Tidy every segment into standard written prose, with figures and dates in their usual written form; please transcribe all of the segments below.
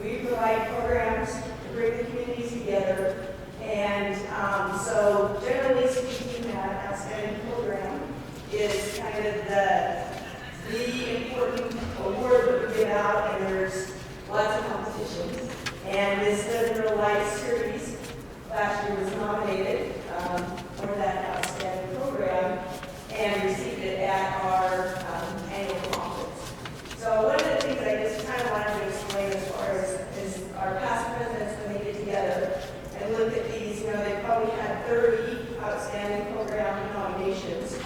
We provide programs to bring the community together. And so generally speaking, that outstanding program is kind of the important award that we give out, and there's lots of competitions. And this Live in Real Life series last year was nominated for that outstanding program and received it at our annual conference. So one of the things I just kind of wanted to explain as far as is our past presidents, when they get together and look at these, they probably had 30 outstanding program nominations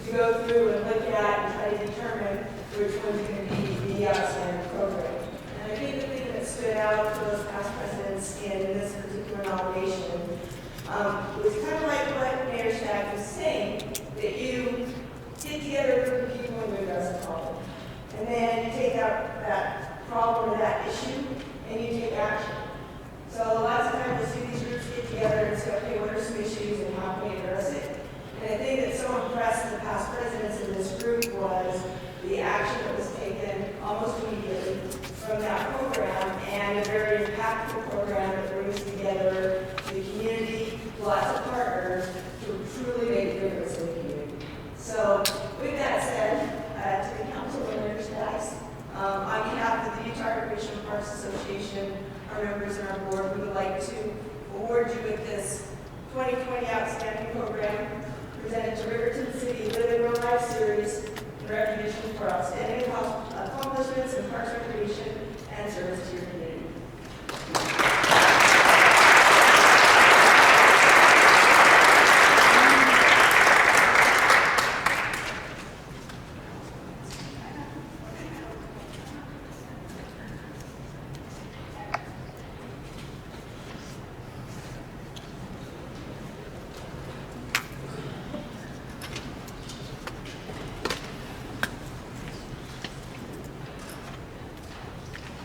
to go through and look at and try to determine which one's going to be the outstanding program. And I think the thing that stood out for those past presidents in this particular nomination was kind of like what Mayor Stagg was saying, that you get together a group of people and you address a problem. And then you take out that problem or that issue and you take action. So lots of times you see these groups get together and say, okay, what are some issues and how can we address it? And the thing that so impressed the past presidents in this group was the action that was taken almost immediately from that program, and a very impactful program that brings together the community, lots of partners, to truly make a difference in the community. So with that said, to the council and Mayor Staggs, on behalf of the Utah Recreation Parks Association, our members and our board, we would like to award you with this 2020 Outstanding Program presented to Riverton City Live in Real Life Series in recognition for outstanding accomplishments in parks recreation and service to your community.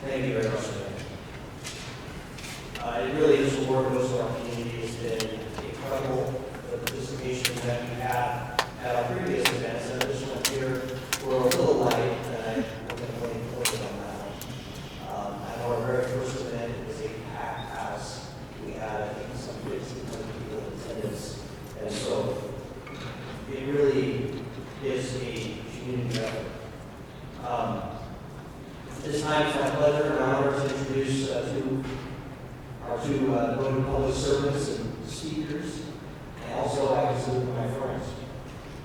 Thank you very much for that. It really is the work goes to our community. It's been incredible, the participation that we had at our previous events. And this one here, we're a little light, and we're going to play close on that one. At our very first event, it was a packed house. We had, I think, some 1,500 people in attendance. And so it really is a community effort. This time it's my pleasure and honor to introduce our two devoted public servants and speakers, and also I consider my friends,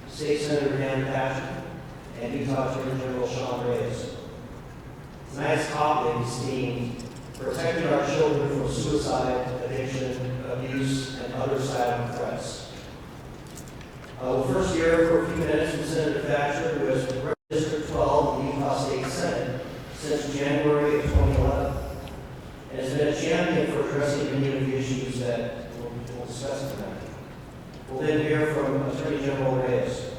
State Senator Dan Patrick and Utah Attorney General Sean Reyes. Tonight's topic is themed Protecting Our Children from Suicide, Addiction, Abuse, and Other Silent Threats. We'll first hear for a few minutes from Senator Thatcher, who has represented District 12 in the Utah State Senate since January of 2011, and has been a champion for addressing many of the issues that we'll discuss tonight. We'll then hear from Attorney General Reyes.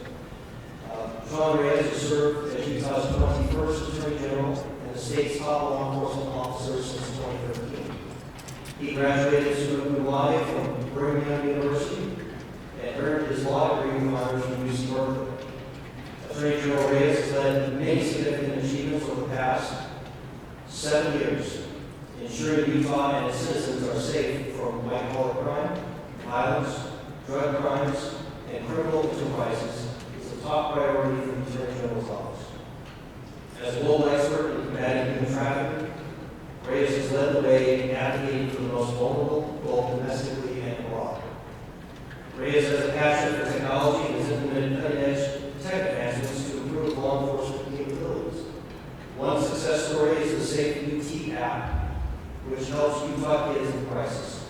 Sean Reyes has served as Utah's 21st Attorney General and the state's top law enforcement officer since 2013. He graduated summa cum laude from Birmingham University and earned his law degree with honors from UC Berkeley. Attorney General Reyes has led many significant achievements over the past 7 years, ensuring Utah and its citizens are safe from white-collar crime, violence, drug crimes, and criminal enterprises is a top priority for the Attorney General's office. As a global expert in combating human trafficking, Reyes has led the way in advocating for the most vulnerable, both domestically and abroad. Reyes has a passion for technology and has implemented cutting-edge tech advancements to improve law enforcement capabilities. One success story is the Safe UT app, which helps Utah kids in crisis.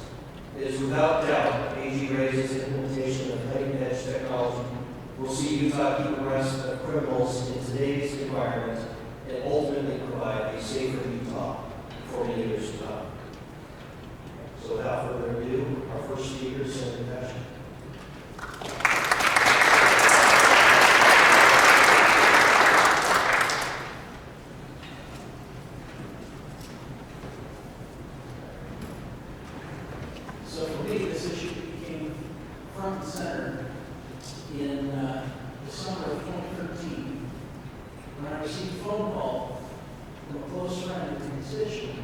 It is without doubt AG Reyes' implementation of cutting-edge technology will see Utah keep abreast of criminals in today's environment and ultimately provide a safer Utah for many years to come. So without further ado, our first speaker is Senator Thatcher. So for me, this issue became front and center in the summer of 2013 when I received a phone call from a close friend of the musician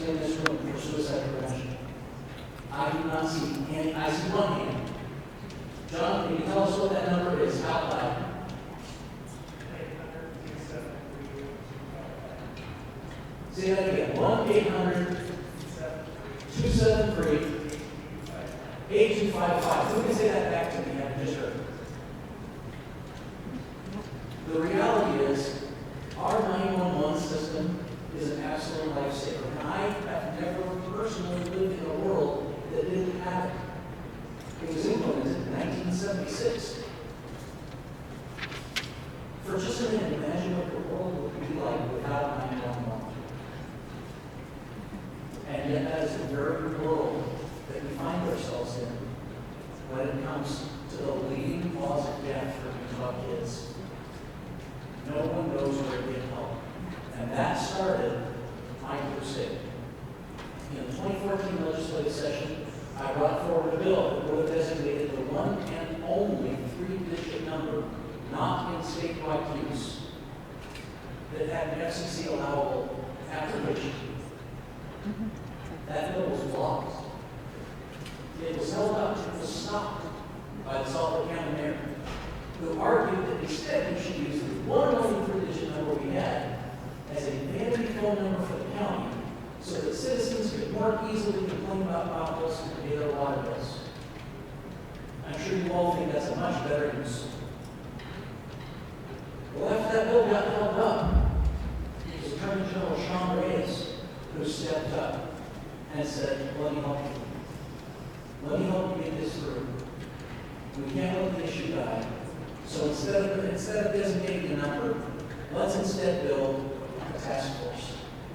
participate in this room for suicide prevention? I do not see any. I see one hand. John, can you tell us what that number is out loud? Say that again. 1-800-273-8255. Who can say that back to me? I just heard. The reality is, our 911 system is an absolute lifesaver. And I have never personally lived in a world that didn't have it. It was implemented in 1976. For just a minute, imagine what the world would be like without 911. And yet that is the very world that we find ourselves in when it comes to the leading cause of death for these young kids. No one knows where to get help. And that started my crusade. In the 2014 legislative session, I brought forward a bill that would have designated the one and only 3-digit number not in statewide use that had an FCC allowable application. That bill was blocked. It was held up, it was stopped by the Salt Lake County mayor, who argued that instead we should use the one and only 3-digit number we had as a vanity phone number for the county so that citizens could more easily complain about power bills and pay their water bills. I'm sure you all think that's a much better use. Well, after that bill got held up, it was Attorney General Reyes who stepped up and said, let me help you. Let me help you get this through. We can't let the issue die. So instead of designating a number, let's instead build a task force.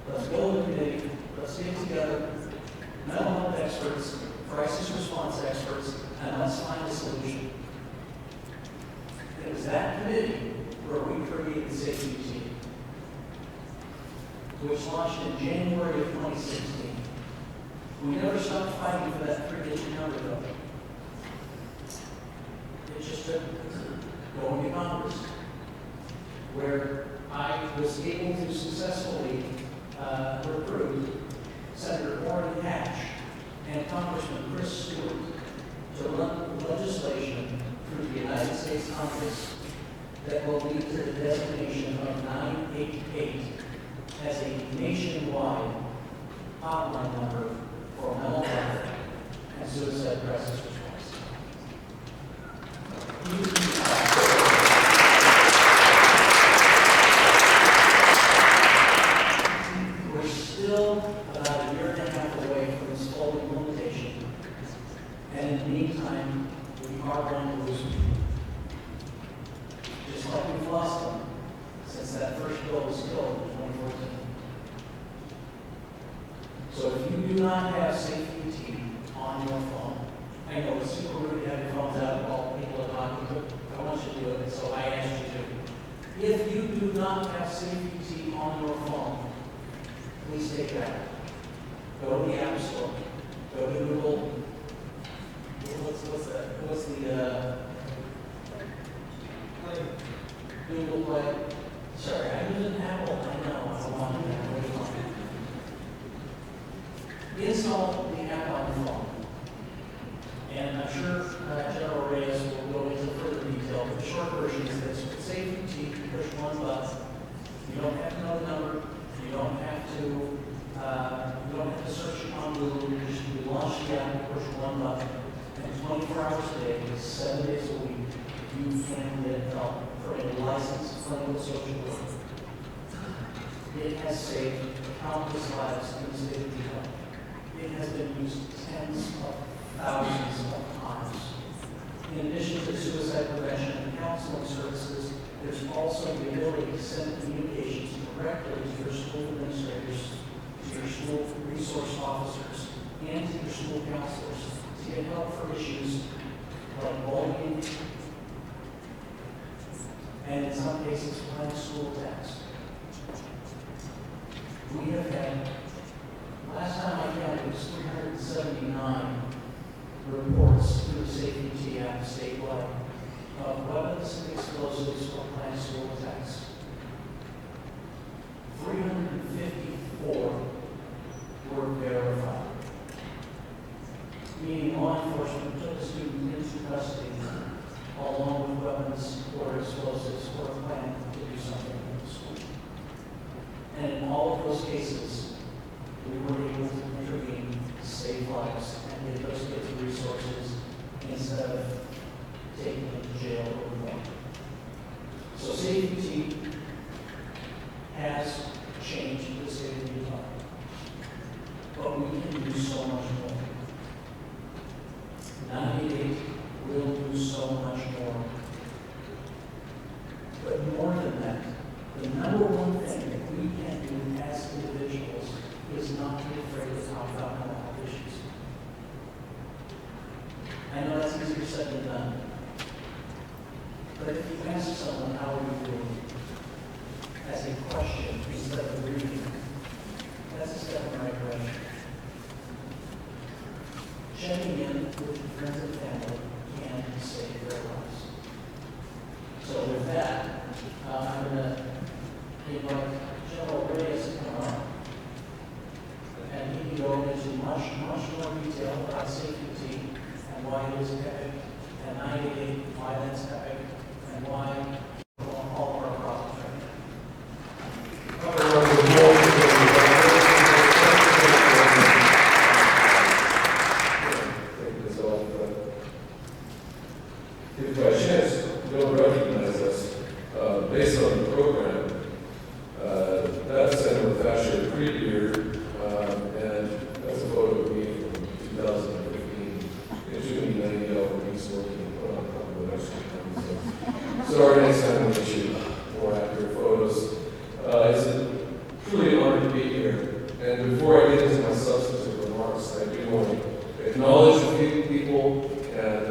Let's build a committee. Let's get together mental health experts, crisis response experts, and let's find a solution. It was that committee where we created Safety Team, which launched in January of 2016. We never stopped fighting for that 3-digit number, though. It just took going to Congress, where I was able to successfully recruit Senator Orrin Hatch and Congressman Chris Stewart to run legislation through the United States Congress that will lead to the designation of 988 as a nationwide hotline number for mental health and suicide crisis response. We're still about a year and a half away from this full implementation, and in the meantime, we are going to lose them. Just like we've lost them since that first bill was killed in 2014. So if you do not have Safety Team on your phone, I know it's super rude to have your phones out while people are talking, but I want you to do it, so I asked you to. If you do not have Safety Team on your phone, please take that. Go to the App Store. Go to Google. What's that? What's the Google Play? Sorry, I'm using Apple. I know. I want to install the app on your phone. And I'm sure General Reyes will go into further detail, but the short version is this. With Safety Team, you push one button. You don't have to know the number. You don't have to search on Google. You just launch the app and push one button. And 24 hours a day, 7 days a week, you can get help from a licensed clinical social worker. It has saved countless lives in the state of Utah. It has been used tens of thousands of times. In addition to suicide prevention and counseling services, there's also the ability to send communications directly to your school administrators, to your school resource officers, and to your school counselors to get help for issues like bullying, and in some cases, planning school attacks. We have had, last time I counted, it was 379 reports through the Safety Team app statewide of weapons and explosives or planned school attacks. 354 were taken into jail or more. So safety has changed the state of Utah, but we can do so much more. 98 will do so much more. But more than that, the number one thing that we can do as individuals is not be afraid to talk about mental health issues. I know that's easier said than done. But if you ask someone, how are you doing, as a question instead of a reading, that's a step in the right direction. Checking in with your friends and family can save their lives. So with that, I'm going to invite General Reyes to come up. And he can go into much more detail about safety and why it is epic, and 98, why that's epic, and why all of our problems right now. If by chance you don't recognize us, based on the program, that's Senator Thatcher Creedier, and that's a photo of me from 2015. It's going to be 90 weeks working on a couple of extra times. So sorry, next time we'll get you more accurate photos. It's truly an honor to be here. And before I get into my substantive remarks, I do want to acknowledge a few people and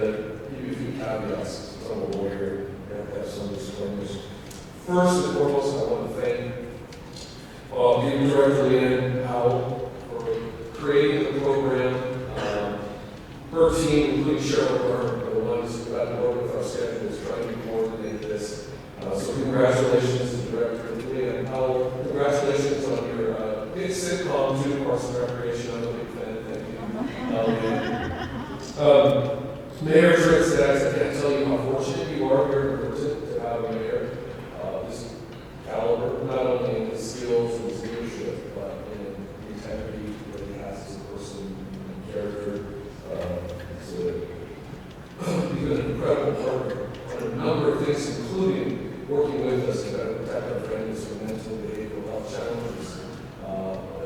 give you a few caveats. I'm a lawyer, and I have some disclaimers. First and foremost, I want to thank people directly in Howell for creating the program. Her team, including Cheryl Byrne, are the ones who got to work with our schedules, trying to coordinate this. So congratulations to Director Leah and Howell. Congratulations on your big sitcom, too, Parks and Recreation. I'm a big fan. Thank you. Mayor Trick says, I can't tell you how fortunate you are here in Riverton to have a mayor this caliber, not only in his skills and his leadership, but in the integrity that he has as a person and character. He's been an incredible partner on a number of things, including working with us to better protect our families from mental and behavioral health challenges,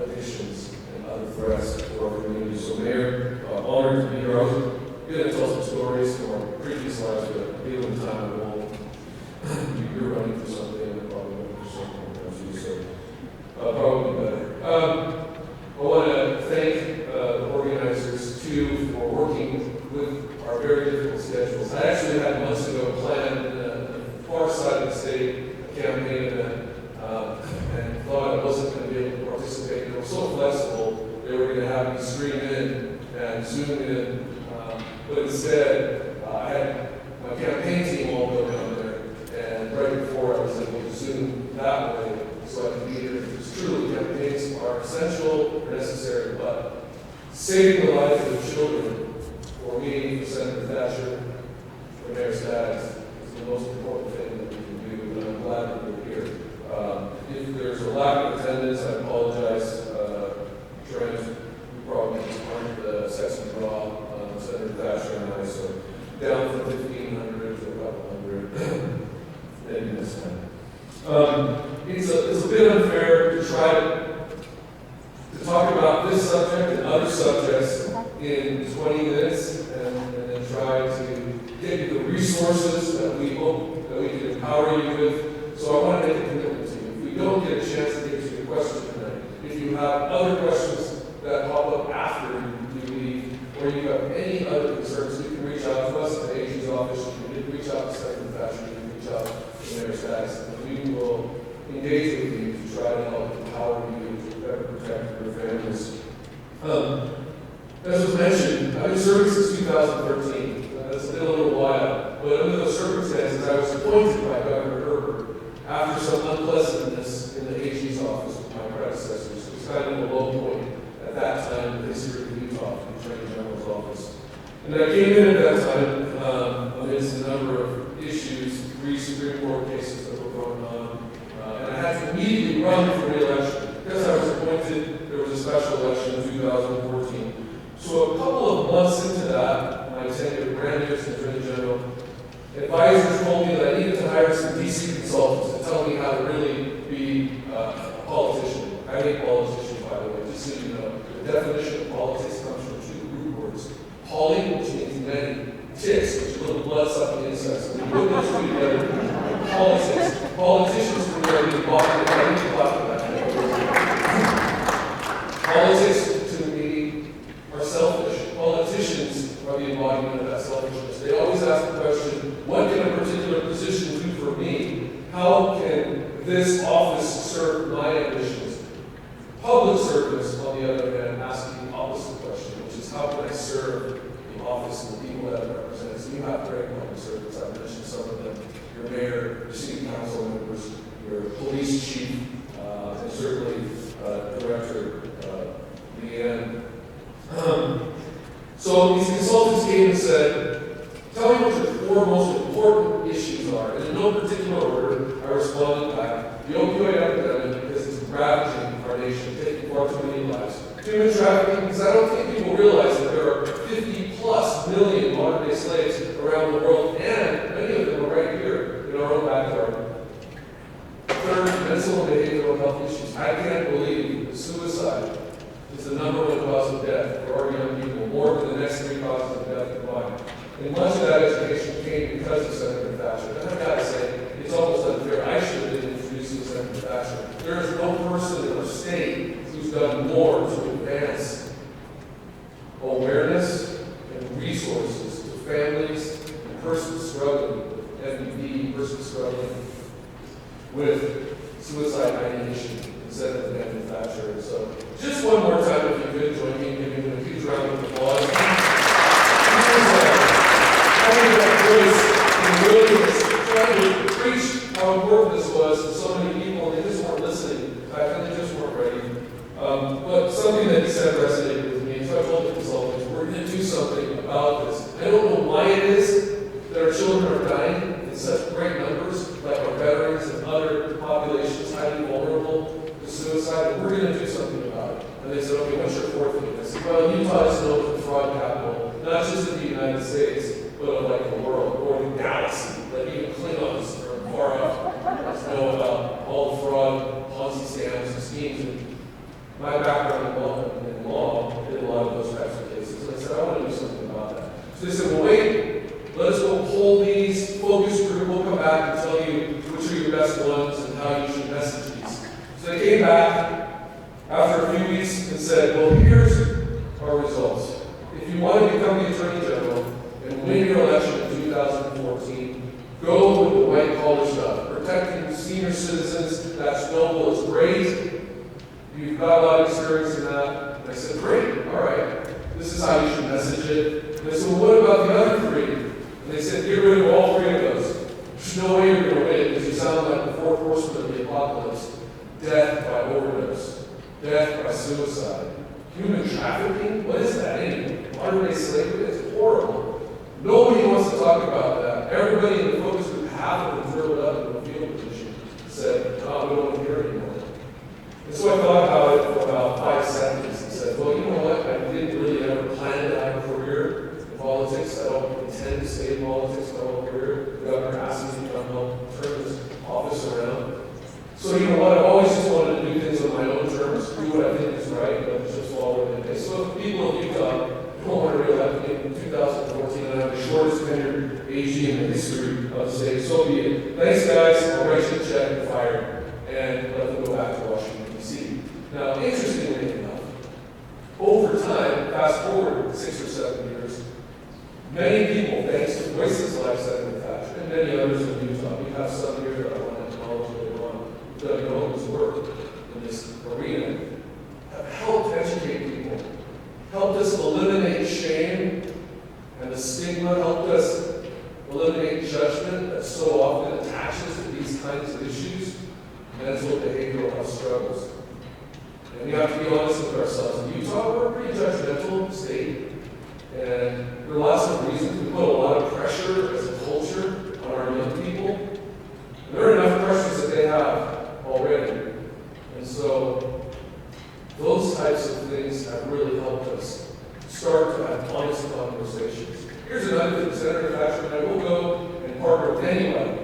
addictions, and other threats to our community. So, Mayor, honored to be here. I was going to tell some stories from our previous lives, but given the time, I won't. You're running for something, and I probably won't do something else, so probably better. I want to thank the organizers, too, for working with our very difficult schedules. I actually had months ago planned in the far side of the state a campaign event and thought I wasn't going to be able to participate. They were so flexible, they were going to have me stream in and zoom in. But instead, I had my campaign team all go down there, and right before I was able to zoom that way so I could be here. Because truly, campaigns are essential or necessary, but saving the lives of children, for me, for Senator Thatcher, for Mayor Staggs, is the most important thing that we can do, and I'm glad that we're here. If there's a lack of attendance, I apologize. Trent, we probably aren't the section draw. Senator Thatcher and I, so down from 1,500 to a couple hundred, maybe this time. It's a bit unfair to try to talk about this subject and other subjects in 20 minutes and then try to get you the resources that we hope that we can empower you with. So I want to make a commitment to you. If we don't get a chance to get to your question tonight, if you have other questions that pop up after you leave, or you have any other concerns, you can reach out to us at the AG's office, you can reach out to Senator Thatcher, you can reach out to Mayor Staggs, and we will engage with you to try to help empower you to better protect your families. As was mentioned, I've been serving since 2013. That's been a little while, but under those circumstances, I was appointed by Governor Herbert after some unpleasantness in the AG's office with my predecessors. It was kind of a low point at that time in the history of Utah, the Attorney General's office. And I came in at that time amidst a number of issues, 3 Supreme Court cases that were going on, and I had to immediately run for re-election. Because I was appointed, there was a special election in 2014. So a couple of months into that, my tenure, brand new as Attorney General, advisors told me that I needed to hire some DC consultants to tell me how to really be a politician. I hate politicians, by the way, just so you know. The definition of politics comes from two root words. Poly, which means many, ticks, which are little blood-sucking insects. When you put those two together, politics. Politicians from where they bought it, I need to talk about that. Politics, to me, are selfish. Politicians are the embodiment of that selfishness. They always ask the question, what can a particular position do for me? How can this office serve my ambitions? Public service, on the other hand, asks the opposite question, which is how can I serve the office and the people that it represents? And you have great public servants. I've mentioned some of them. Your mayor, your city council members, your police chief, and certainly Director Leanne. So these consultants came and said, tell me what your four most important issues are. And in no particular order, I responded back, the opioid epidemic, because it's ravaging our nation, taking far too many lives. Human trafficking, because I don't think people realize that there are 50+ million modern-day slaves around the world, and many of them are right here in our own backyard. Third, mental and behavioral health issues. I can't believe that suicide is the #1 cause of death for our young people, more than the next 3 causes of death combined. And much of that education came because of Senator Thatcher. And I've got to say, it's almost unfair. I should have been introducing Senator Thatcher. There is no person in our state who's done more to advance awareness and resources to families and persons struggling with MDD, persons struggling with suicide ideation instead of Senator Thatcher. And so, just one more time, if you could join me in giving him a huge round of applause. Having that voice and willingness, trying to preach how important this was to so many people, and they just weren't listening. And they just weren't ready. But something that he said resonated with me. So I told the consultants, we're going to do something about this. I don't know why it is that our children are dying in such great numbers, like our veterans and other populations highly vulnerable to suicide, but we're going to do something about it. And they said, okay, what's your fourth thing? I said, well, Utah is known for the fraud capital, not just in the United States, but of like the world, or the galaxy, that even Klingons are far off know about all the fraud, Ponzi scams, and schemes. And my background in law did a lot of those types of cases. And I said, I want to do something about that. So they said, well, wait, let us go pull these focus group, we'll come back and tell you which are your best ones and how you should message these. So they came back after a few weeks and said, well, here's our results. If you want to become the Attorney General and win your election in 2014, go with the white collar stuff. Protecting senior citizens, that's noble, it's great. You've got a lot of experience in that. And I said, great, all right. This is how you should message it. And I said, well, what about the other 3? And they said, get rid of all 3 of those. There's no way you're going to win because you sound like the 4th horseman of the apocalypse. Death by overdose. Death by suicide. Human trafficking? What is that anyway? Modern-day slavery? It's horrible. Nobody wants to talk about that. Everybody in the focus group, half of them drilled up in the field position, said, oh, we don't want to hear anymore. And so I thought about it for about 5 seconds and said, well, you know what? I didn't really ever plan to have a career in politics. I don't intend to stay in politics my whole career. The governor asked me to come help turn this office around. So you know what? I've always just wanted to do things on my own terms, do what I think is right, but just follow it in place. So if people of Utah don't want to re-elect me in 2014, and I'm the shortest tenured AG in the history of the state, so be it. Thanks, guys. I'll write you a check and fire, and let them go back to Washington, D.C. Now, interestingly enough, over time, fast forward 6 or 7 years, many people, thanks to voices like Senator Thatcher and many others in Utah, we have some here that I want to acknowledge later on, who've done enormous work in this arena, have helped educate people, helped us eliminate shame and the stigma, helped us eliminate judgment that so often attaches to these kinds of issues, mental behavioral health struggles. And we have to be honest with ourselves. In Utah, we're a pretty judgmental state, and there are lots of reasons. We put a lot of pressure as a culture on our young people. And there are enough pressures that they have already. And so those types of things have really helped us start to have honest conversations. Here's another thing, Senator Thatcher and I will go and partner partner with anybody.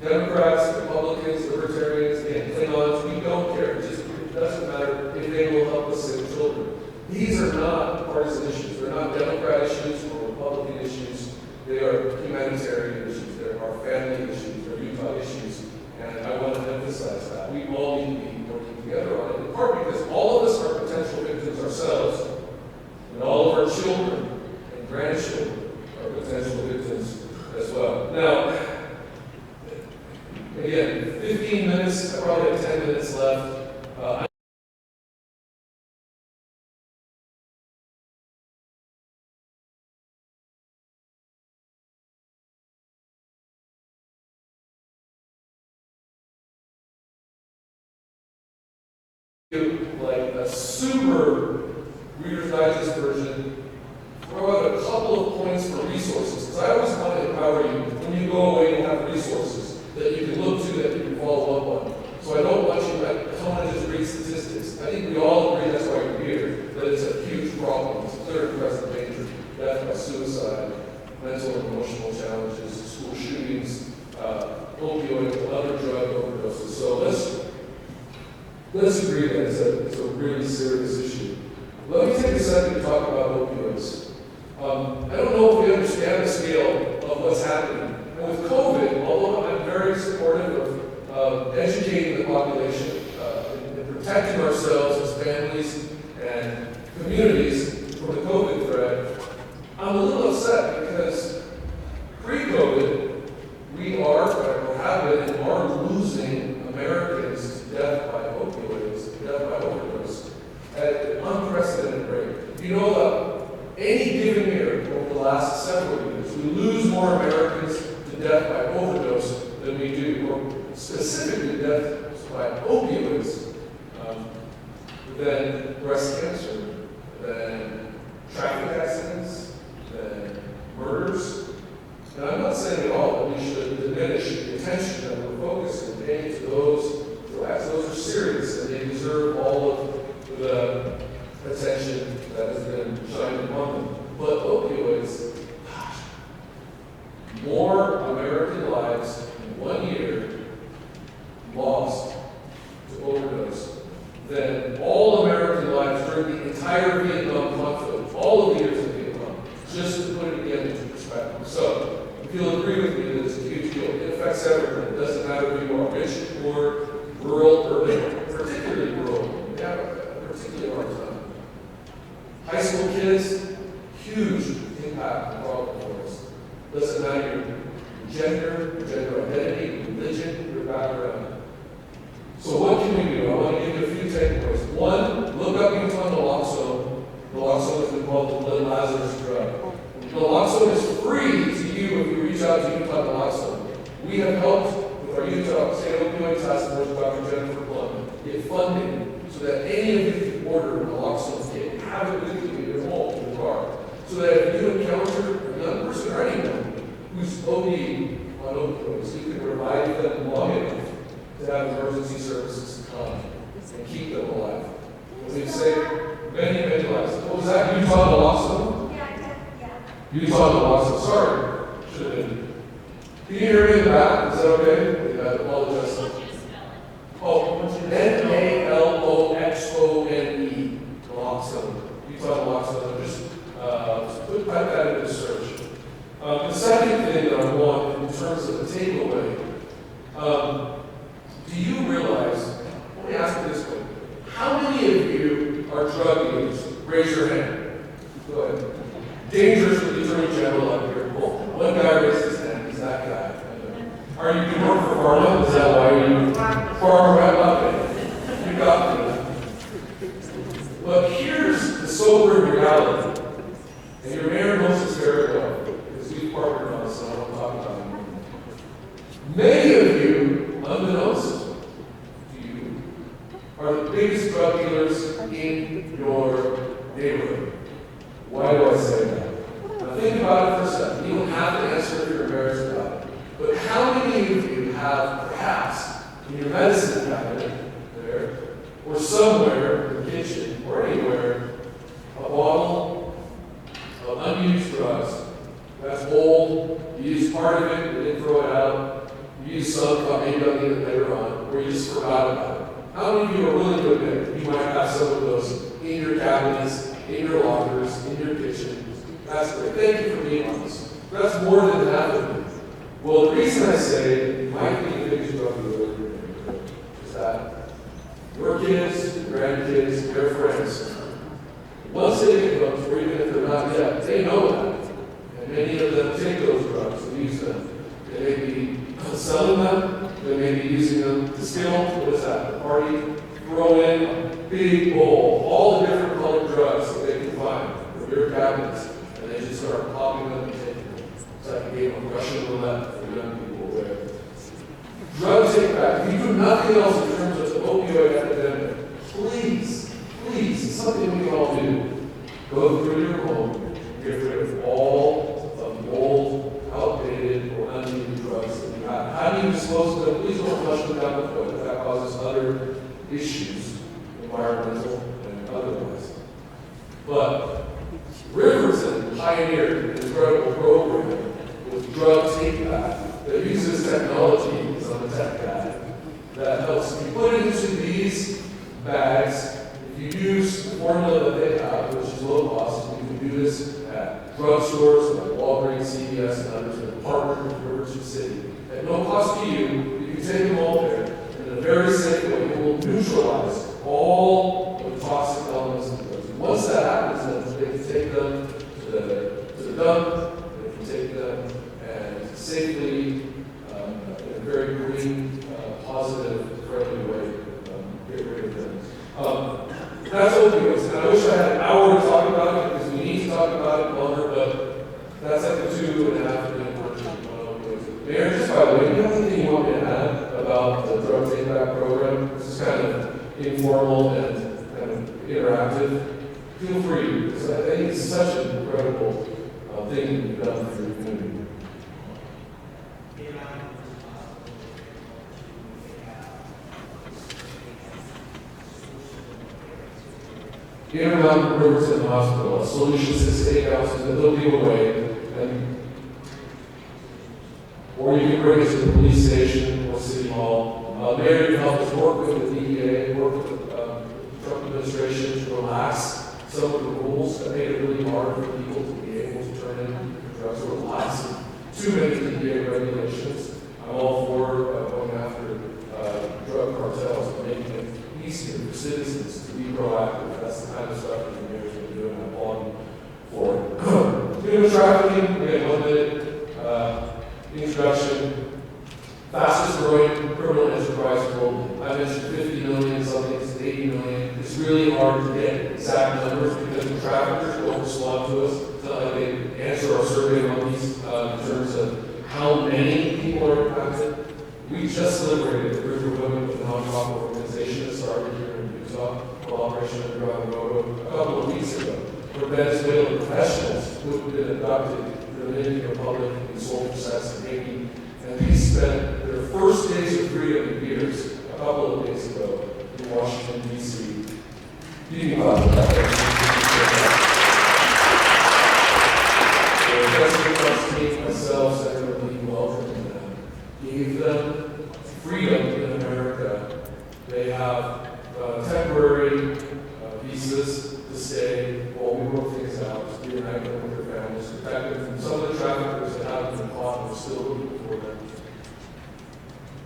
Democrats, Republicans, Libertarians, and Klingons, we don't care. It doesn't matter if they will help us save children. These are not partisan issues. They're not Democrat issues or Republican issues. They are humanitarian issues. They're our family issues. They're Utah issues. And I want to emphasize that. We all need to be working together on it, in part because all of us are potential victims ourselves, and all of our children and grandchildren are potential victims as well. Now, again, 15 minutes, I probably have 10 minutes left. Like a super Reader's Digest version, throw out a couple of points for resources, because I always want to empower you when you go away and have resources that you can look to, that you can follow up on. So I don't want you to want to just read statistics. I think we all agree, that's why you're here, that it's a huge problem. It's a clear and present danger. Death by suicide, mental and emotional challenges, school shootings, opioid, other drug overdoses. So let's agree that it's a really serious issue. Let me take a second to talk about opioids. I don't know if we understand the scale of what's happening. And with COVID, although I'm very supportive of educating the population and protecting ourselves as families and communities from the COVID threat, I'm a little upset because pre-COVID, we are, or have been, and are losing Americans to death by opioids, death by overdose, at an unprecedented rate. You know that any given year over the last several years, we lose more Americans to death by overdose than we do, or specifically death by opioids, than breast cancer, than traffic accidents, than murders. And I'm not saying at all that we should diminish the attention that we're focusing and paying to those threats. Those are serious, and they deserve all of the attention that has been shined upon them. But opioids, gosh, more American lives in 1 year lost to overdose than all American lives during the entire Vietnam conflict, all of the years of Vietnam, just to put it again into perspective. So, if you'll agree with me that it's a huge deal, it affects everyone. It doesn't matter if you are rich, poor, rural, urban, particularly rural. We have a particularly hard time. High school kids, huge impact and problem for us. Doesn't matter your gender, your gender identity, your religion, your background. So what can we do? I want to give you a few takeaways. One, look up Utah naloxone. Naloxone has been called the blood Lazarus drug. Naloxone is free to you if you reach out to Utah Naloxone. We have helped with our Utah State Opioid Task Force, Dr. Jennifer Plum, get funding so that any of you can order naloxone kit, have it with you in your home, in your car, so that if you encounter a young person or anyone who's OD on opioids, you can revive them long enough to have emergency services come and keep them alive. We've saved many, many lives. What was that? Utah Naloxone? Yeah, I did, yeah. Utah Naloxone. Sorry. Should have been. Can you hear me in the back? Is that okay? I apologize. Oh, Naloxone. Naloxone. Utah Naloxone. Just type that into search. The second thing that I want in terms of the takeaway, do you realize, let me ask you this way, how many of you are drug users? Raise your hand. Go ahead. Dangerous with the Attorney General up here. Well, one guy raised his hand. He's that guy. Are you doing work for pharma? Is that why you pharma rep up? You got me. But here's the sobering reality. And your mayor knows this very well, because we've partnered on this, and I want to talk about it. Many of you, unbeknownst to you, are the biggest drug dealers in your neighborhood. Why do I say that? Now think about it for a second. You don't have to answer if you're embarrassed about it. But how many of you have perhaps in your medicine cabinet there, or somewhere in the kitchen, or anywhere, a bottle of unused drugs that's old, used part of it, you didn't throw it out. You used some, thought maybe I'll need it later on, or you just forgot about it. How many of you are willing to admit you might have some of those in your cabinets, in your lockers, in your kitchen? That's great. Thank you for being honest. That's more than half of it. Well, the reason I say it might be the biggest drug dealer in your neighborhood is that your kids, your grandkids, their friends, once they get hooked, or even if they're not yet, they know that. And many of them take those drugs and use them. They may be selling them, they may be using them to skill. What is that? A party? Throw in a big bowl, all the different colored drugs that they can find from your cabinets, and they just start popping them and taking them. It's like a game of Russian roulette for young people where drug take back. If you do nothing else in terms of the opioid epidemic, please, it's something we all do. Go through your home, get rid of all of the old, outdated, or unneeded drugs that you have. How do you dispose of them? Please don't flush them down the toilet. That causes other issues, environmental and otherwise. But Riverton pioneered an incredible program with drug take back that uses technology, it's on the tech guy, that helps you put it into these bags. If you use the formula that they have, which is low cost, you can do this at drugstores like Walgreens, CVS, and others that partner with Riverton City. At no cost to you, you can take them all there, and in a very safe way, it will neutralize all of the toxic elements of the drugs. Once that happens, then they can take them to the dump, they can take them and safely, in a very green, positive, friendly way, get rid of them. That's opioids, and I wish I had an hour to talk about it because we need to talk about it longer, but that's like a 2.5 minute version on opioids. Mayor, just by the way, do you have anything you want me to add about the drug take back program? This is kind of informal and kind of interactive. Feel free, because I think it's such an incredible thing that you've done for your community. Intermountain Riverton Hospital, a solution 6 to 8 ounces that they'll give away, or you can bring it to the police station or city hall. Mayor can help us work with the DEA, work with the Trump administration to relax some of the rules that made it really hard for people to be able to turn in drugs, or relax too many DEA regulations. I'm all for going after drug cartels and making it easier for citizens to be proactive. That's the kind of stuff that the mayor's been doing. I'm applauding for it. Human trafficking, we had 1 minute introduction. Fastest growing criminal enterprise globally. I mentioned 50 million, something is 80 million. It's really hard to get exact numbers because the traffickers don't respond to us. It's not like they answer our survey monkeys in terms of how many people are impacted. We just liberated the River Women with a nonprofit organization that started here in Utah, Operation Underground Road, a couple of weeks ago, for Venezuelan professionals who have been abducted in the Dominican Republic and sold for sex in Haiti. And these spent their first days of freedom in years, a couple of days ago, in Washington, D.C. Beating about the President Trustee, myself, Senator Lee, welcomed them, gave them freedom in America. They have temporary visas to stay while we work things out, reunite them with their families, protect them from some of the traffickers that haven't been caught and are still looking for them.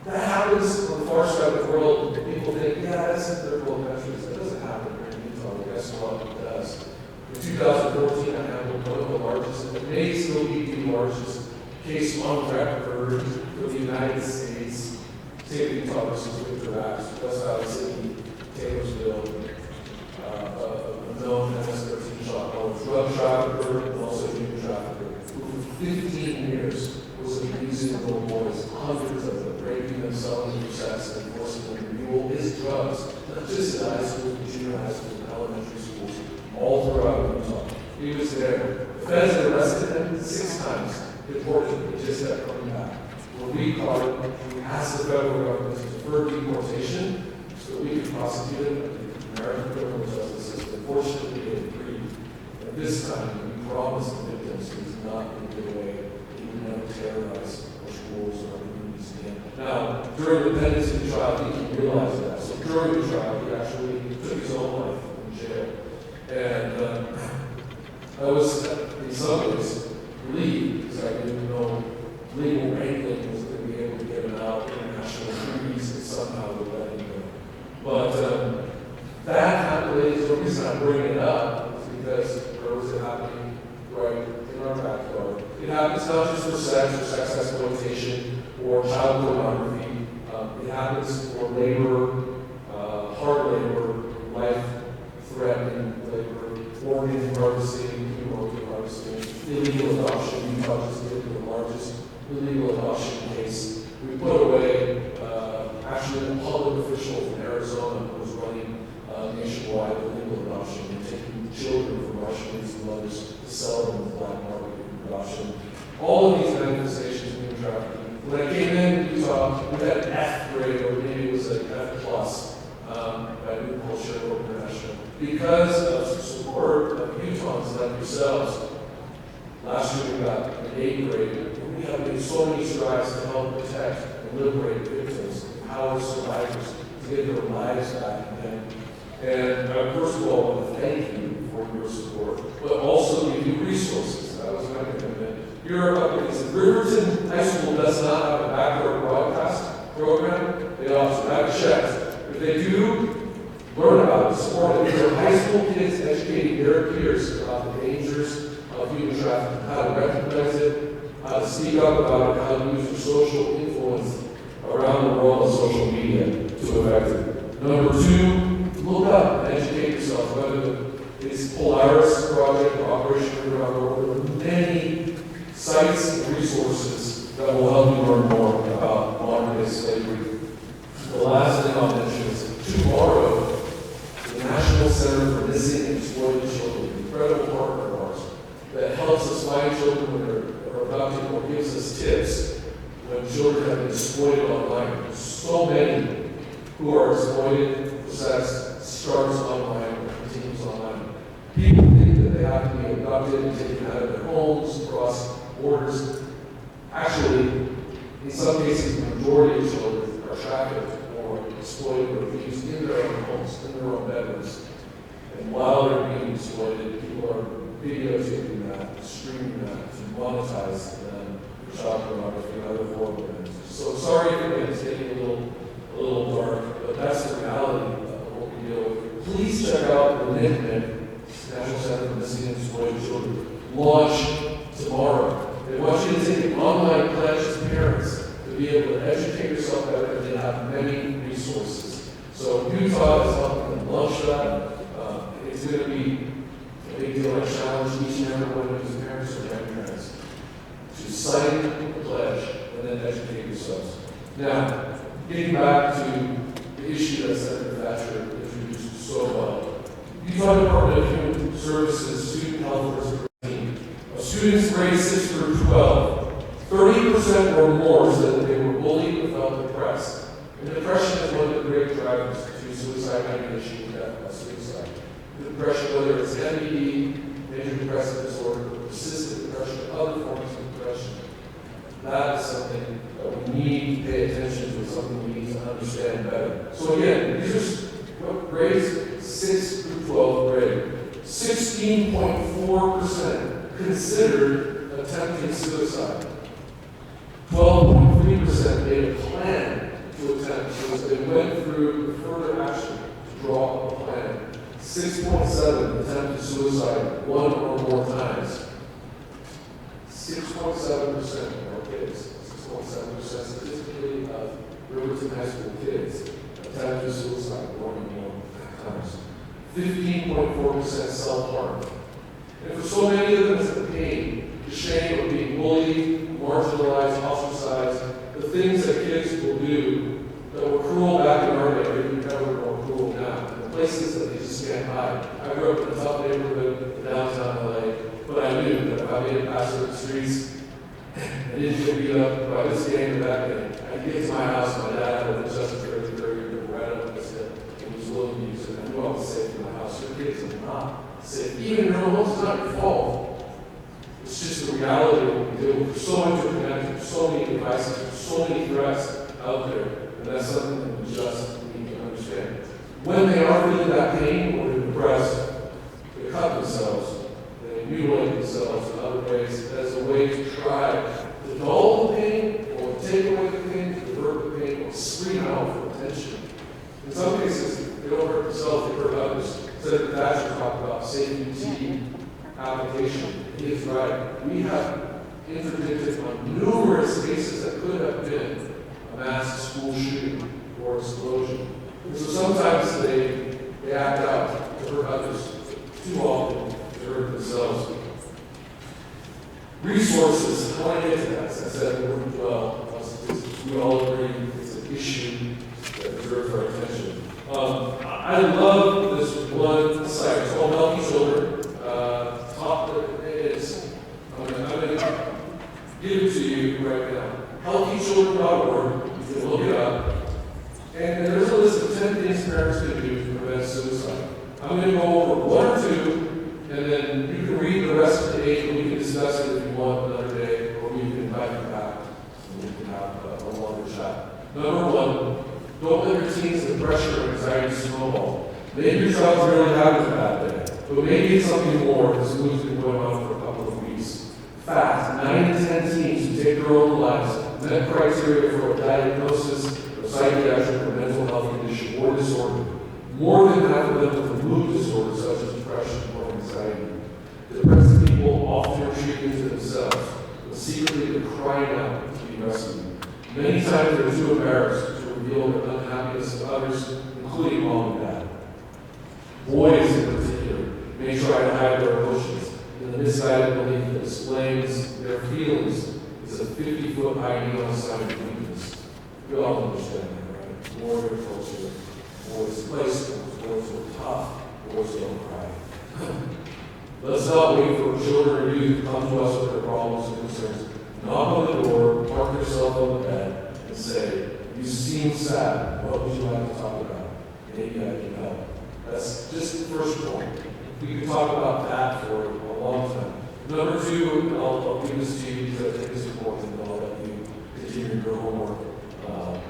That happens on the far side of the world. People think, yeah, that's in third world countries. That doesn't happen here in Utah. Well, guess what? It does. In 2014, I handled one of the largest, and it may still be the largest case on record for the United States. State of Utah versus Victor Acts, West Valley City, Taylorsville, a known MS-13 shot called drug trafficker and also human trafficker, who for 15 years was abusing little boys, hundreds of them, raping them, selling them for sex, and forcing them to mule his drugs, not just in high schools, but junior high schools and elementary schools, all throughout Utah. He was there. The feds had arrested him 6 times, deported him, he just kept coming back. When we caught him, we asked the federal government to defer deportation so that we could prosecute him in the American criminal justice system. Fortunately, he agreed. And this time, we promised the victims he was not going to get away. He would never terrorize our schools or our communities again. Now, during the pendency trial, he realized that. So during the trial, he actually took his own life in jail. And I was, in some ways, relieved because I didn't know legal wrangling was going to be able to get him out international treaties and somehow would let him go. But that happened, the reason I bring it up is because where was it happening right in our backyard? It happens not just for sex or sex exploitation or child pornography. It happens for labor, hard labor, life-threatening labor, organ harvesting, human organ harvesting, illegal adoption. Utah just did the largest illegal adoption case. We put away, actually, a public official from Arizona who was running nationwide illegal adoption and taking children from Russian mothers to sell them in the black market adoption. All of these manifestations of human trafficking. When I came in Utah, we had an F grade, or maybe it was an F plus, by New Culture International. Because of support of Utahns like yourselves, last year we got an A grade. We have made so many strides to help protect and liberate victims, empower survivors to get their lives back again. And I first of all want to thank you for your support, but also give you resources. That was my commitment. Here up against Riverton High School does not have a backyard broadcast program. They also have checks. If they do, learn about it, support it. These are high school kids educating their peers about the dangers of human trafficking, how to recognize it, how to speak up about it, how to use your social influence around the world on social media to affect it. Number two, look up and educate yourself, whether it's Polaris Project or Operation Around the World. There are many sites and resources that will help you learn more about modern-day slavery. The last thing I'll mention is tomorrow, the National Center for Missing and Exploited Children, an incredible partner of ours, that helps us find children when they're abducted or gives us tips when children have been exploited online. There's so many who are exploited for sex starts online or continues online. People think that they have to be abducted and taken out of their homes, across borders. Actually, in some cases, the majority of children are trafficked or exploited or abused in their own homes, in their own bedrooms. And while they're being exploited, people are videotaping that, streaming that, to monetize them for child pornography and other horrible things. So sorry if it's getting a little dark, but that's the reality of what we deal with. Please check out the NICMED, National Center for Missing and Exploited Children, launch tomorrow. They want you to take an online pledge to parents to be able to educate yourself better, and they have many resources. So Utah is helping them launch that. It's going to be a big deal. I challenge each and every one of these parents or grandparents to sign the pledge and then educate yourselves. Now, getting back to the issue that Senator Thatcher introduced so well. Utah Department of Human Services Student Health Risk Team. Of students grades 6 through 12, 30% or more said that they were bullied or felt depressed. And depression is one of the great drivers to suicide, ideation, and death by suicide. Depression, whether it's MDD, major depressive disorder, persistent depression, other forms of depression, that is something that we need to pay attention to, something we need to understand better. So again, these are grades 6 through 12th grade. 16.4% considered attempting suicide. 12.3% made a plan to attempt suicide. They went through the further action to draw a plan. 6.7% attempted suicide 1 or more times. 6.7% of our kids, 6.7% statistically of Riverton High School kids attempted suicide 1 or more times. 15.4% self-harm. And for so many of them, it's the pain, the shame of being bullied, marginalized, ostracized, the things that kids will do that were cruel back in our day, maybe never more cruel now. The places that they just can't hide. I grew up in a tough neighborhood in downtown LA, but I knew that if I made it past certain streets, I didn't get beat up by this gang or that gang. I'd get to my house, my dad had a Justice Barrier right up his hip, and he was willing to use it. I knew I was safe in my house. Your kids are not safe. Even your own homes, it's not your fault. It's It's just the reality of what we do. We're so interconnected, so many devices, so many threats out there, and that's something that we just need to understand. When they are feeling that pain or they're depressed, they cut themselves, they mutilate themselves in other ways as a way to try to dull the pain or take away the pain, to divert the pain, or scream out for attention. In some cases, they don't hurt themselves, they hurt others. Senator Thatcher talked about safety application. He is right. We have interdicted on numerous cases that could have been a mass school shooting or explosion. And so sometimes they act out to hurt others. Too often, to hurt themselves. Resources, I want to get to that. As I said, we all agree it's an issue that deserves our attention. I love this one site. It's called Healthy Children. I'm going to give it to you right now. HealthyChildren.org. You can look it up. And there's a list of 10 things parents can do to prevent suicide. I'm going to go over one or two, and then you can read the rest of the 8, and we can discuss it if you want another day, or we can invite you back, and we can have a longer chat. Number 1, don't let your teens the pressure and anxiety snowball. Maybe your child's really having a bad day, but maybe it's something more. This move's been going on for a couple of weeks. Fact, 9 to 10 teens who take their own lives met criteria for a diagnosis of psychiatric or mental health condition or disorder. More than half of them with mood disorders such as depression or anxiety. Depressed people often retreat into themselves, but secretly they're crying out to be rescued. Many times they're too embarrassed to reveal their unhappiness to others, including mom and dad. Boys in particular may try to hide their emotions in the misguided belief that displaying their feelings is a 50-foot high sign of weakness. We all understand that, right? Warrior culture. Boys play sports, boys are tough, boys don't cry. Let's not wait for children or youth to come to us with their problems and concerns. Knock on the door, park yourself on the bed, and say, you seem sad, what would you like to talk about? Maybe I can help. That's just the first point. We could talk about that for a long time. Number 2, I'll give this to you because I think it's important, and I'll let you continue your homework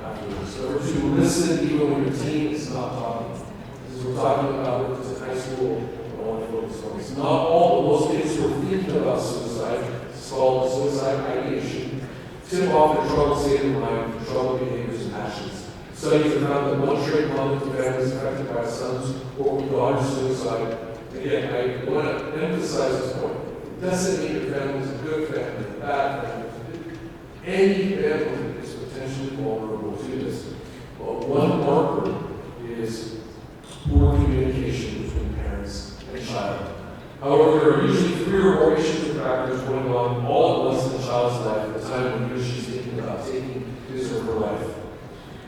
afterwards. Number 2, listen even when your teen is not talking. Because we're talking about what is in high school, I want to focus on this. Not all of those kids who are thinking about suicide, it's called suicide ideation, tip off their troubled state of mind, troubled behaviors and actions. Studies have found that one trait common to families affected by sons or daughters' suicide. Again, I want to emphasize this point. It doesn't mean your family is a good family, a bad family. Any family is potentially vulnerable to this. But one marker is poor communication between parents and child. However, there are usually 3 or more issues and factors going on all at once in the child's life at the time when he or she is thinking about taking his or her life.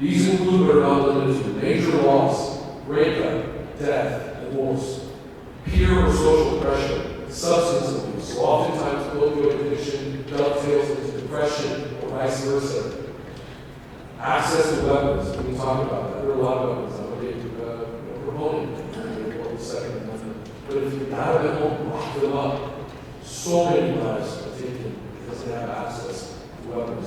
These include, but are not limited to, major loss, breakup, death, divorce, peer or social pressure, substance abuse. So oftentimes, opioid addiction dovetails into depression or vice versa. Access to weapons, we can talk about that. There are a lot of weapons. I'm going to be a proponent in the Second Amendment. But if you have them home, lock them up. So many lives are taken because they have access to weapons.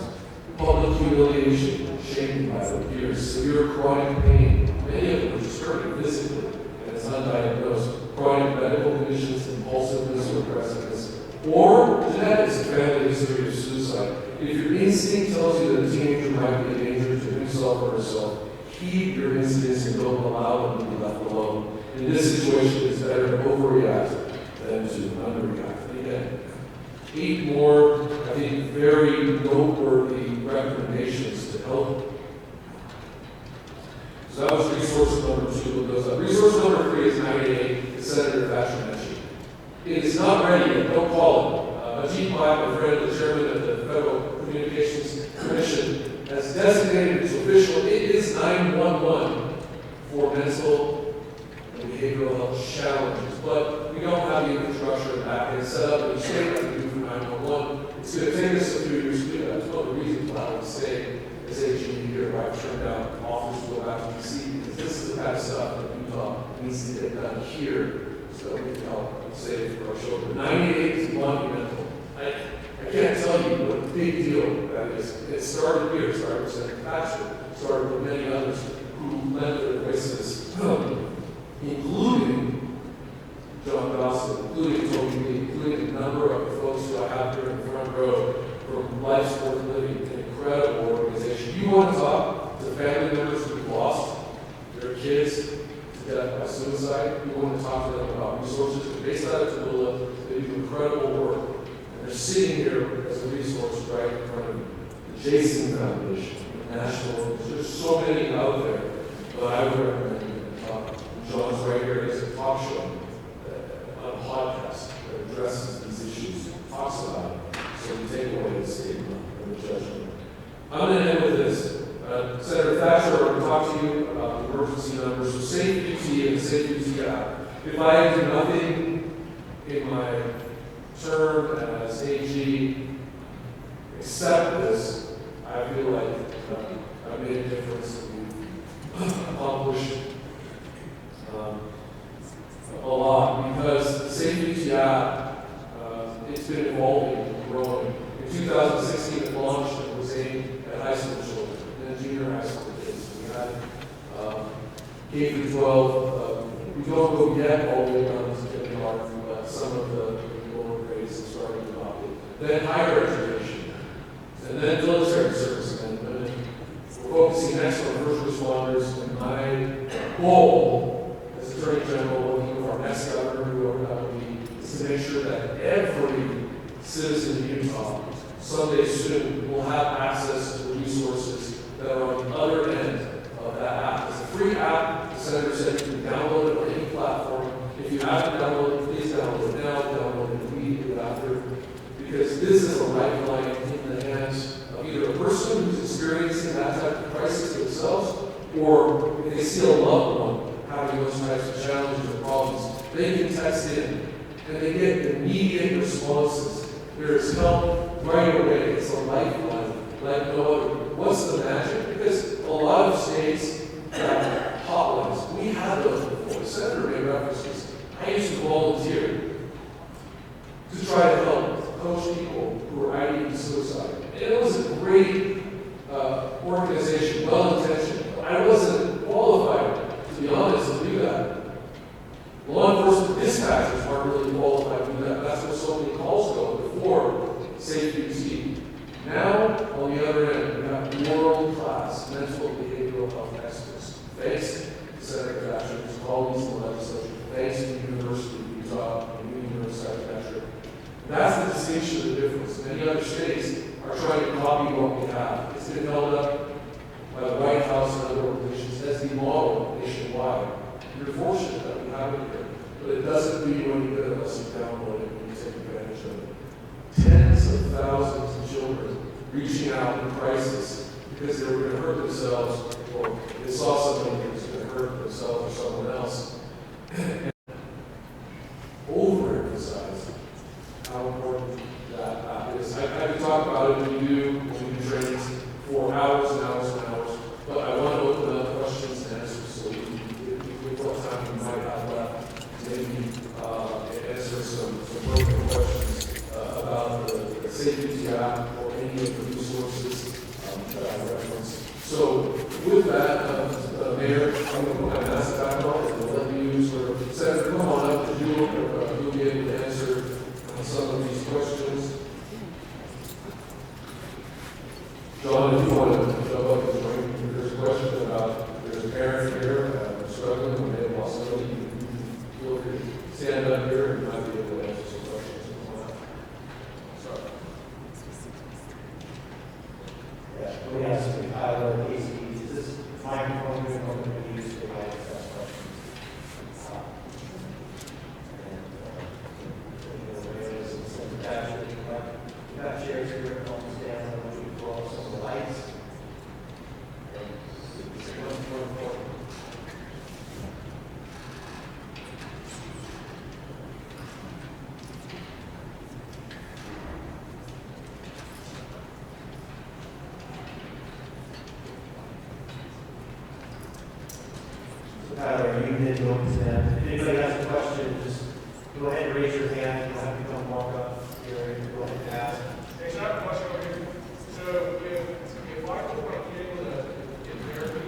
Public humiliation, shamed by their peers, severe chronic pain, many of them are just hurting physically, and it's undiagnosed. Chronic medical conditions, impulsiveness or aggressiveness, or genetics, family history of suicide. If your instinct tells you that a teenager might be a danger to himself or herself, heed your instincts and don't allow them to be left alone. In this situation, it's better to overreact than to underreact. Again, 8 more, I think, very noteworthy recommendations to help. So that was resource number 2. Resource number 3 is 988, the Senator Thatcher mentioned. It is not ready yet, don't call it. Ajit Pai, my friend, the chairman of the Federal Communications Commission, has designated its official, it is 911 for mental and behavioral health challenges. But we don't have the infrastructure back and set up in the state like we do for 911. It's going to take us a few years to do that. That's one of the reasons why I would stay as AG here, where I've turned down offers to go back to DC, because this is the kind of stuff that Utah needs to get done here so we can help save our children. 98 is monumental. I I can't tell you what a big deal that is. It started here, it started with Senator Thatcher, started with many others who lent their voices, including John Dawson, including Toby Lee, including a number of the folks who I have here in the front row from Life's Worth Living, an incredible organization. You want to talk to family members who've lost their kids to death by suicide, you want to talk to them about resources. They're based out of Tallulah, they do incredible work. And they're sitting here as a resource right in front of the Jason Foundation, the national, there's so many out there, but I would recommend you talk. John's right here, it's a talk show, on a podcast that addresses these issues, talks about it, so we take away the stigma and the judgment. I'm going to end with this. Senator Thatcher, I'm going to talk to you about the emergency numbers. So Safe UT and the Safe UT app. If I do nothing in my term as AG except this, I feel like I've made a difference that we've accomplished a lot, because the Safe UT app, it's been evolving and growing. In 2016, it launched and was aimed at high school children and junior high school kids. We had K through 12. We don't go yet all the way down to kindergarten, but some of the lower grades are starting to adopt it. Then higher education, and then military service, and we're focusing next on first responders. And my goal as Attorney General, working with our next governor, whoever that will be, is to make sure that every citizen in Utah someday soon will have access to the resources that are on the other end of that app. It's a free app. The Senator said you can download it on any platform. If you haven't downloaded it, please download it now, download it immediately after, because this is a lifeline in the hands of either a person who's experiencing that type of crisis themselves, or if they see a loved one having those types of challenges or problems, they can text in and they get immediate responses. There is help right away. It's a lifeline like no other. What's the magic? Because a lot of states have hotlines. We had those before. The Senator made references. I used to volunteer to try to help coach people who were IDing suicide. And it was a great organization, well-intentioned. I wasn't qualified, to be honest, to do that. Law enforcement dispatchers aren't really qualified to do that. That's where so many calls go before Safe UT. Now, on the other end, we have world-class mental and behavioral health experts. Thanks to Senator Thatcher, his colleagues in the legislature, thanks to the University of Utah and the University of Thatcher. That's the distinction, the difference. Many other states are trying to copy what we have. It's been held up by the White House and other organizations as the model nationwide. You're fortunate that we have it here, but it doesn't do you any good unless you download it and you take advantage of it. Tens of thousands of children reaching out in crisis because they were going to hurt themselves, or they saw somebody who was going to hurt themselves or someone else. And overemphasize how important that is. I could talk about it when we do trainings for hours and hours and hours, but I want to open up questions and answers so with what time we might have left, maybe answer some broken questions about the safety app or any of the resources that I referenced. So with that, Mayor, I'm going to put my mask back on and let you sort of, Senator, come on up to you. You'll be able to answer some of these questions. John, if you want to jump up and join, there's a question about, there's a parent here struggling when they lost somebody. You feel free to stand up here and you might be able to answer some questions. Sorry. Yeah, let me ask you, Tyler, Casey, is this microphone going to be used for my questions? You have chairs here at home, stand on which we blow some of the lights. It's more important. So Tyler, you did go to stand. If anybody has a question, just go ahead and raise your hand. You don't have to come walk up. Gary, go ahead and ask. There's not much over here. So if I put my kid in therapy,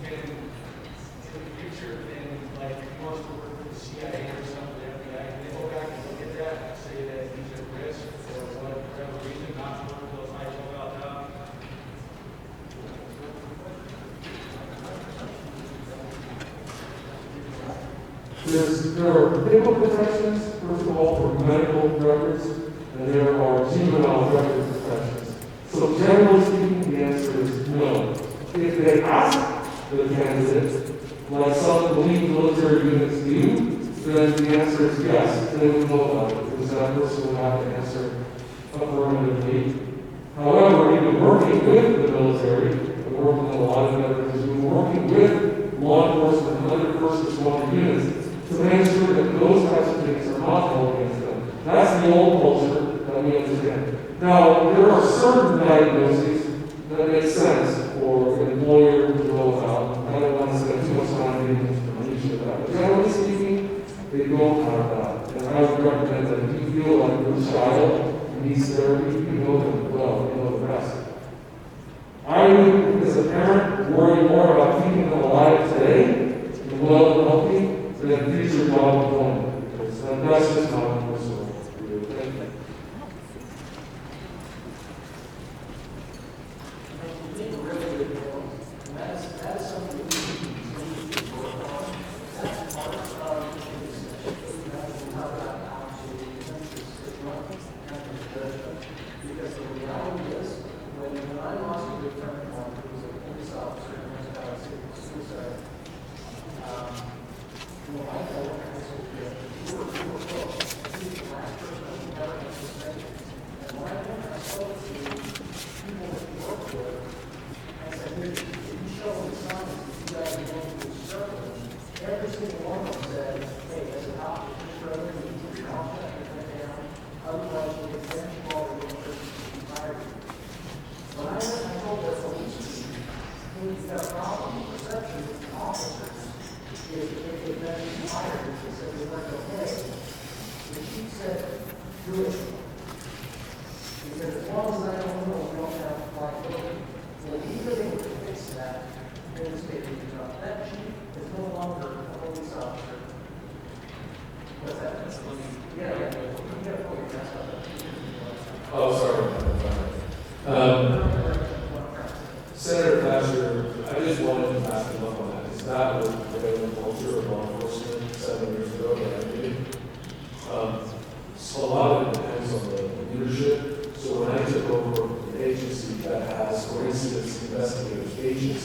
can in the future, and like he wants to work for the CIA or something, the FBI, can they go back and look at that and say that he's at risk for whatever reason not to work those high profile jobs? There are legal protections, first of all, for medical records, and there are juvenile record protections. So generally speaking, the answer is no. If they ask the candidate, like some elite military units do, then the answer is yes, they would know about it, because that person would have to answer affirmatively. However, we've been working with the military, and working with a lot of veterans, we've been working with law enforcement and other first responder units to make sure that those types of things are not held against them. That's the old culture that we understand. Now, there are certain diagnoses that make sense for an employer to know about. I don't want to spend too much time getting into the minutiae of that. But generally speaking, they don't have that. And I would recommend that if you feel like your child needs therapy, you know them well, you know the rest. I would, as a parent, worry more about keeping them alive today and well and healthy than future job employment. Because that's just not personal. Thank you. That is something we need to work on. That's part of the discussion how because the reality is, when I lost a good friend of mine who was a police officer and was about to suicide, I felt like I was okay. We were close. He was the last person I was ever going to say. And when I went and I spoke to people that we worked with, I said, if you show me signs that you guys are going through a struggle, every single one of them said, hey, as a cop, if you're struggling, you keep your mouth shut and head down. Otherwise, you'll get benched while you're going to be fired. When I went and I told their police chief, hey, you've got a problem with perception with officers. If they've been fired, they said they weren't okay. The chief said, do it. He said, as long as I don't know, we don't have liability. Well, even if we fix that, then the state will drop. That chief is no longer a police officer. What's that? Yeah. You got to put your mask on. Oh, sorry. Senator Thatcher, I just wanted to back him up on that, because that was the prevailing culture of law enforcement 7 years ago that I did. So a lot of it depends on the leadership. So when I took over an agency that has, for instance, investigators, agents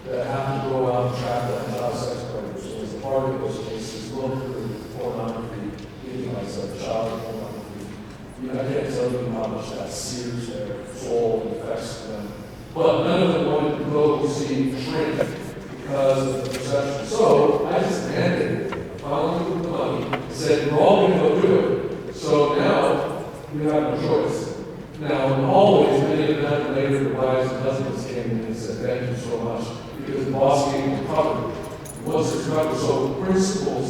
that have to go out and track down child sex predators, so as a part of those cases, look for pornography, giving myself child pornography. I can't tell you how much that sears their soul and affects them. But none of them wanted to go see shrink because of the perception. So I just mandated it, following with the money, said, we're all going to go do it. So now you have no choice. Now, always, many of them later, the wives and husbands came in and said, thank you so much, because the boss gave them cover. Once it's covered, so principals,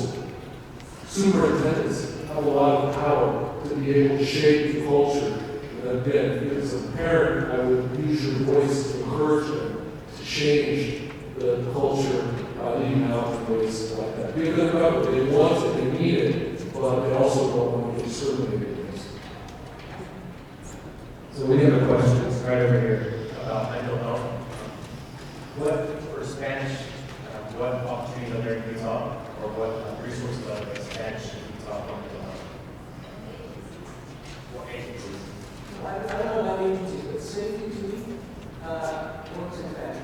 superintendents have a lot of power to be able to shape the culture. And again, as a parent, I would use your voice to encourage them to change the culture, even out in ways like that. Give them cover. They want it, they need it, but they also don't want to get discriminated against. So we have a question right over here about mental health. What, for Spanish, what opportunities are there to be taught, or what resources are there in Spanish to be taught on mental health? What agencies? I don't know about agencies, but safety to me works in Spanish.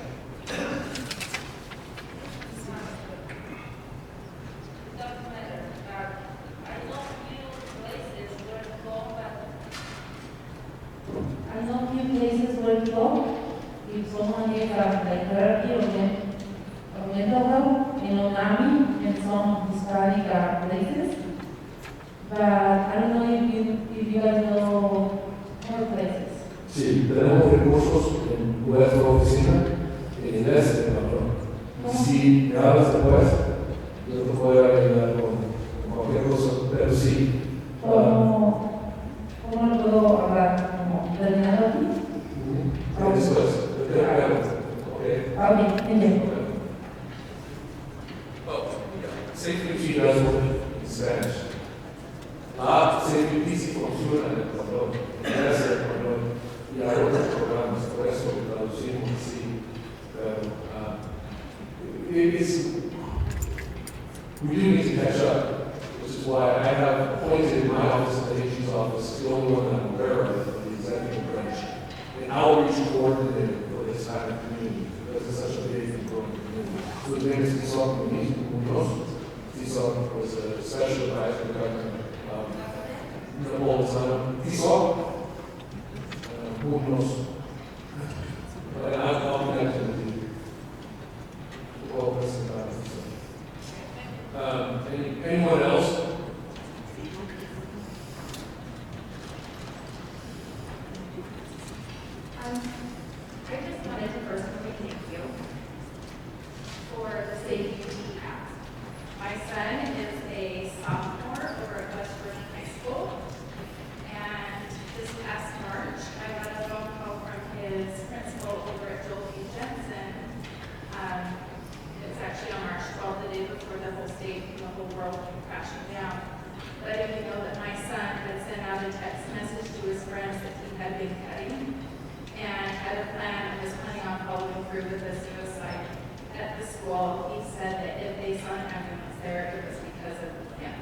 Doesn't matter. I know few places where to go if someone needs like therapy or mental health in Onami and some Hispanic places. But I don't know if you guys know more places. Sí, tenemos recursos en nuestra oficina, en inglés y en español. Si me hablas después, yo te puedo ayudar con cualquier cosa, pero sí. ¿Cómo lo Okay, thank you. Oh, yeah. Safety she does work in Spanish. Safety PC funciona en español. Debe ser español. Y hay otros programas, por eso lo traducimos así. Pero, we do need to catch up, which is why I have appointed in my office and the AG's office, the only one I'm aware of, the executive branch, an outreach coordinator for this kind of community, because it's such a big and growing community. So the name is Consultant Munoz. Tisoc was a special advisor to Governor Napolitano. Tisoc Munoz. And I'll connect with you. Well, listen about it. Anyone else? I just wanted to personally thank you for the Safety Team app. My son is a sophomore over at West Riverton High School, and this past March, I got a phone call from his principal over at Joel P. Jensen. It was actually on March 12th, the day before the whole state and the whole world came crashing down. Letting me know that my son had sent out a text message to his friends that he had been cutting, and had a plan and was planning on following through with a suicide at the school. He said that if they saw an ambulance there, it was because of him.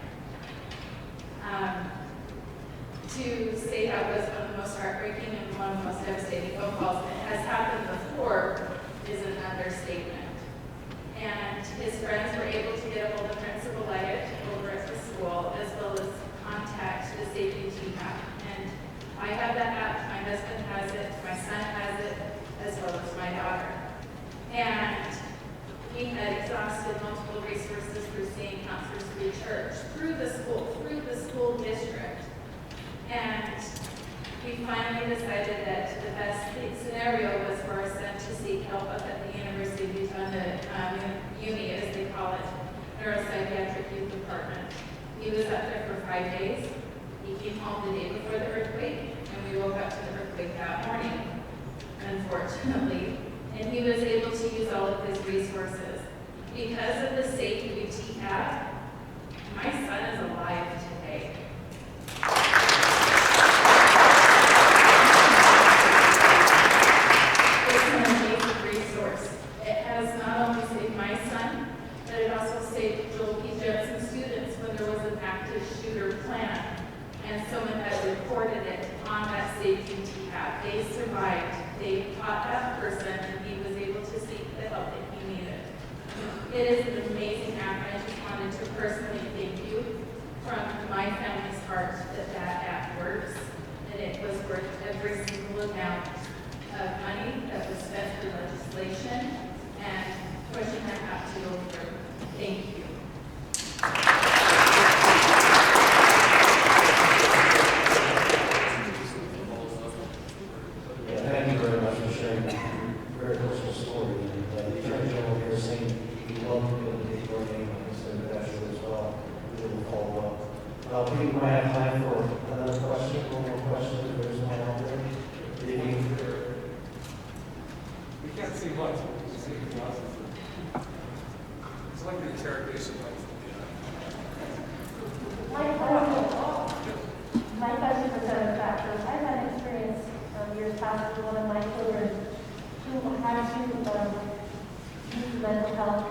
To say that was one of the most heartbreaking and one of the most devastating phone calls that has happened before is an understatement. And his friends were able to get a hold of Principal Leggett over at the school, as well as contact the Safety Team app. And I have that app, my husband has it, my son has it, as well as my daughter. And we had exhausted multiple resources through seeing counselors through church, through the school district. And we finally decided that the best scenario was for our son to seek help up at the University of Utah, the UNI as they call it, Neuropsychiatric Youth Department. He was up there for 5 days. He came home the day before the earthquake, and we woke up to the earthquake that morning, unfortunately. And he was able to use all of his resources. Because of the safety we have, my son is alive today. It's an amazing resource. It has not only saved my son, but it also saved Joel P. Jensen students when there was an active shooter plan, and someone had reported it on that safety tab. They survived. They caught that person, and he was able to seek the help that he needed. It is an amazing app, and I just wanted to personally thank you from my family's heart that that app works, and it was worth every single amount of money that was spent for legislation and pushing that app to go through. Thank you. Yeah, thank you very much for sharing that very personal story. And the Attorney General here is saying we love to be able to get your name on this international as well. We will follow up. We might have time for another question, one more question, if there's one out there. We can't see much, but we can see the process. It's like the interrogation life. My question for Senator Thatcher. I've had experience years past with one of my children who had to use the mental health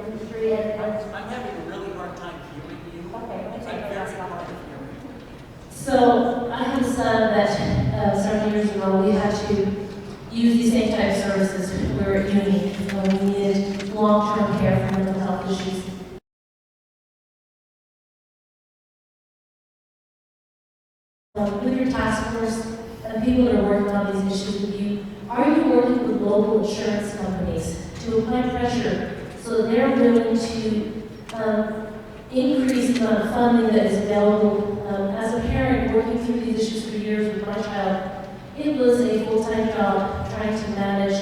industry. I'm having a really hard time hearing you. Okay, I'm very hard to hear. So I have a son that several years ago we had to use these same type of services. We were at uni when we needed long-term care for mental health issues. With your task force and people that are working on these issues with you, are you working with local insurance companies to apply pressure so that they're willing to increase the amount of funding that is available? As a parent working through these issues for years with my child, it was a full-time job trying to manage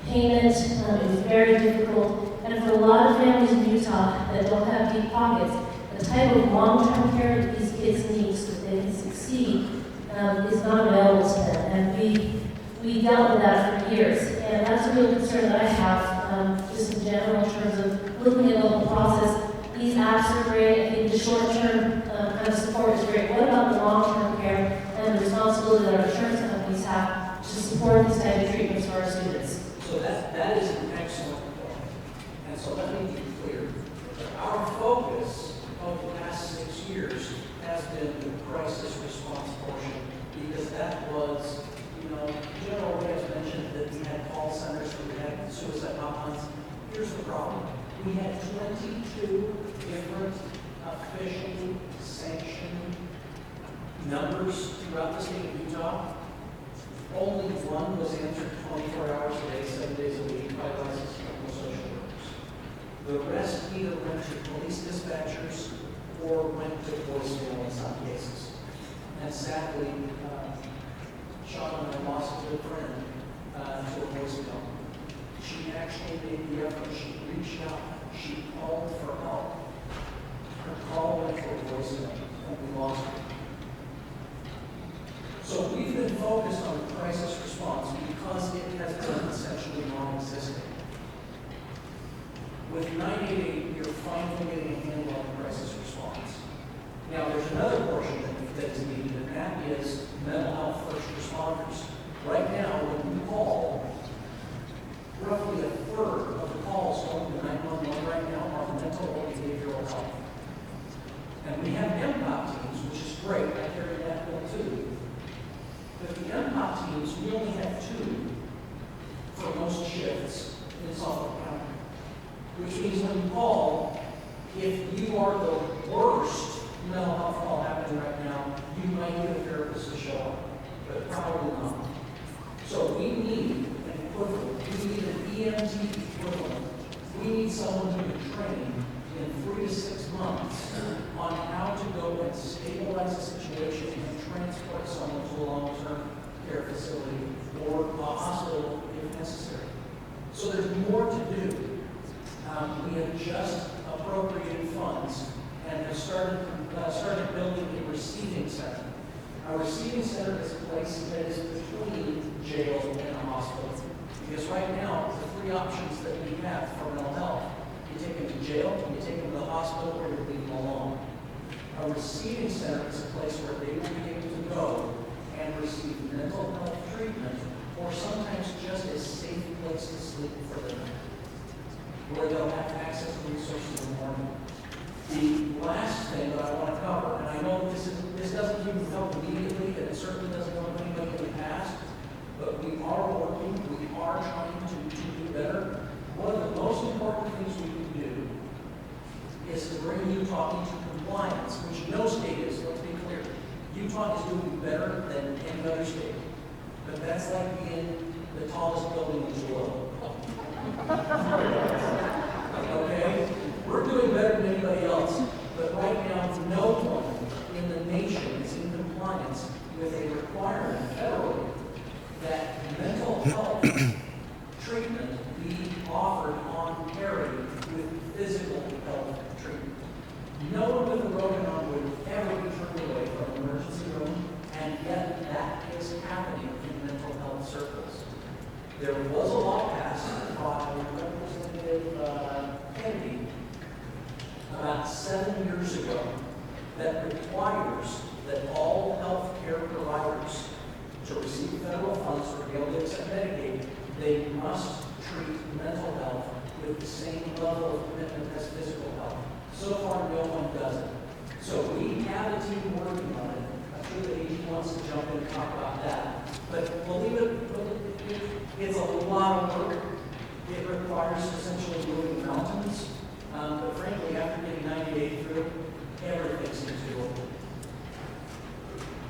payment. It was very difficult. And for a lot of families in Utah that don't have deep pockets, the type of long-term care that these kids need so that they can succeed is not available to them. And we dealt with that for years. and that's a real concern that I have, just in general, in terms of looking at the whole process. These apps are great. I think the short-term kind of support is great. What about the long-term care and the responsibility that our insurance companies have to support these type of treatments for our students? So that is an excellent point. And so let me be clear. Our focus over the past 6 years has been the crisis response portion, because that was, General Reyes mentioned that we had call centers, that we had suicide hotlines. Here's the problem. We had 22 different officially sanctioned numbers throughout the state of Utah. Only one was answered 24 hours a day, 7 days a week by licensed clinical social workers. The rest either went to police dispatchers or went to voicemail in some cases. And sadly, Sean and I lost a good friend to a voicemail. She actually made the effort. She reached out. She called for help. Her call went for a voicemail, and we lost her. So we've been focused on the crisis response because it has been essentially non-existent. With 988, you're finally getting a handle on the crisis response. Now, there's another portion that is needed, and that is mental health first responders. Right now, when you call, roughly a third of the calls going to 911 right now are mental or behavioral health. And we have MPOP teams, which is great. I carry that bill too. But the MPOP teams, we only have 2 for most shifts in Suffolk County. Which means when you call, if you are the worst mental health call happening right now, you might get a therapist to show up, but probably not. So we need an equivalent. We need an EMT equivalent. We need someone who can train in 3 to 6 months on how to go and stabilize a situation and transport someone to a long-term care facility or a hospital if necessary. So there's more to do. We have just appropriated funds and have started building a receiving center. A receiving center is a place that is between jail and a hospital. Because right now, the 3 options that we have for mental health, you take them to jail, you take them to the hospital, or you leave them alone. A receiving center is a place where they will be able to go and receive mental health treatment, or sometimes just a safe place to sleep for the night, where they'll have access to resources in the morning. The last thing that I want to cover, and I know this doesn't even help immediately, and it certainly doesn't help anybody in the past, but we are working, we are trying to do better. One of the most important things we can do is to bring Utah into compliance, which no state is, let's be clear. Utah is doing better than any other state, but that's like being the tallest building in the world. Okay? We're doing better than anybody else, but right now, no one in the nation is in compliance with a requirement federally that mental health treatment be offered on parity with physical health treatment. No one with a broken arm would ever be turned away from an emergency room, and yet that is happening in mental health circles. There was a law passed by Representative Kennedy about 7 years ago that requires that all health care providers to receive federal funds or be able to accept Medicaid, they must treat mental health with the same level of commitment as physical health. So far, no one does it. So we have a team working on it. I'm sure the AG wants to jump in and talk about that. But believe it, it's a lot of work. It requires essentially moving mountains. But frankly, after getting 98 through, everything seems to go.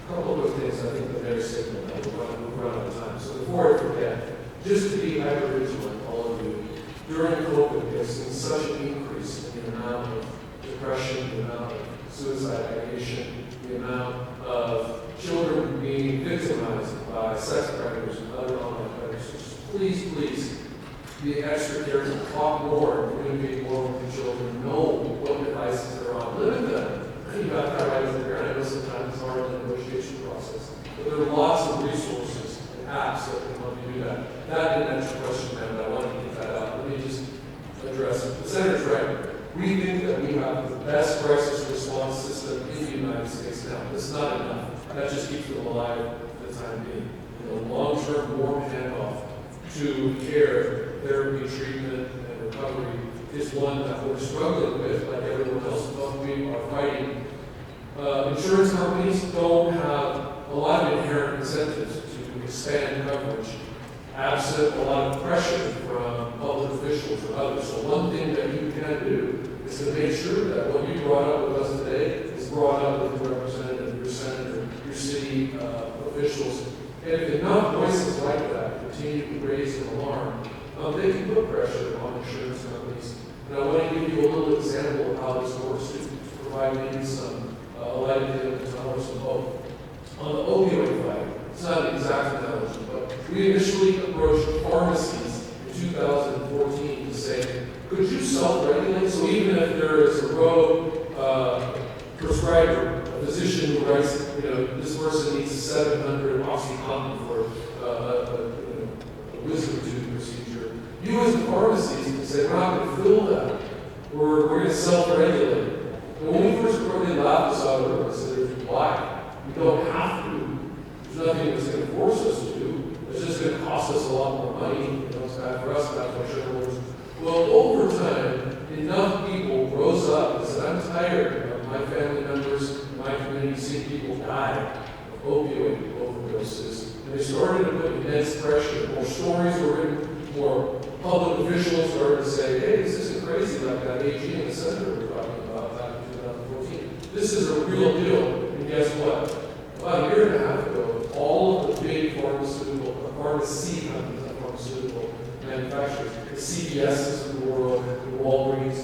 A couple of things I think that they're signal that we're running out of time. So before I forget, just to be hyper vigilant, all of you, during COVID, we've seen such an increase in the amount of depression, the amount of suicide ideation, the amount of children being victimized by sex predators and other online predators. Please, please, be extra careful, talk more, communicate more with your children, know what devices they're on, limit them. You got that right as a parent. I know sometimes it's hard in the negotiation process, but there are lots of resources and apps that can help you do that. That didn't answer your question, man, but I wanted to get that out. Let me just address it. The Senator's right. We think that we have the best crisis response system in the United States now. It's not enough. That just keeps them alive for the time being. Long-term warm handoff to care, therapy, treatment, and recovery is one that we're struggling with, like everyone else, but we are fighting. Insurance companies don't have a lot of inherent incentives to expand coverage, absent a lot of pressure from public officials or others. So one thing that you can do is to make sure that what you brought up with us today is brought up with your representative, your senator, your city officials. And if enough voices like that continue to raise an alarm, they can put pressure on insurance companies. And I want to give you a little example of how this works to provide maybe some light at the end of the tunnel or some hope. On the opioid fight, it's not an exact analogy, but we initially approached pharmacies in 2014 to say, could you self-regulate? So even if there is a rogue prescriber, a physician who writes, this person needs 700 OxyContin for a wisdom tooth procedure, you as the pharmacies can say, we're not going to fill that. We're going to self-regulate. And when we first really laughed this out of us, said, why? We don't have to. There's nothing that's going to force us to do. It's just going to cost us a lot more money. It's bad for us, bad for our shareholders. Well, over time, enough people rose up and said, I'm tired of my family members, my community, seeing people die of opioid overdoses. And they started to put immense pressure. More stories were written, more public officials started to say, hey, this isn't crazy like that AG and the senator were talking about back in 2014. This is a real deal. And guess what? About a year and a half ago, all of the big pharmacy companies, like pharmaceutical manufacturers, the CVS's of the world, the Walgreens,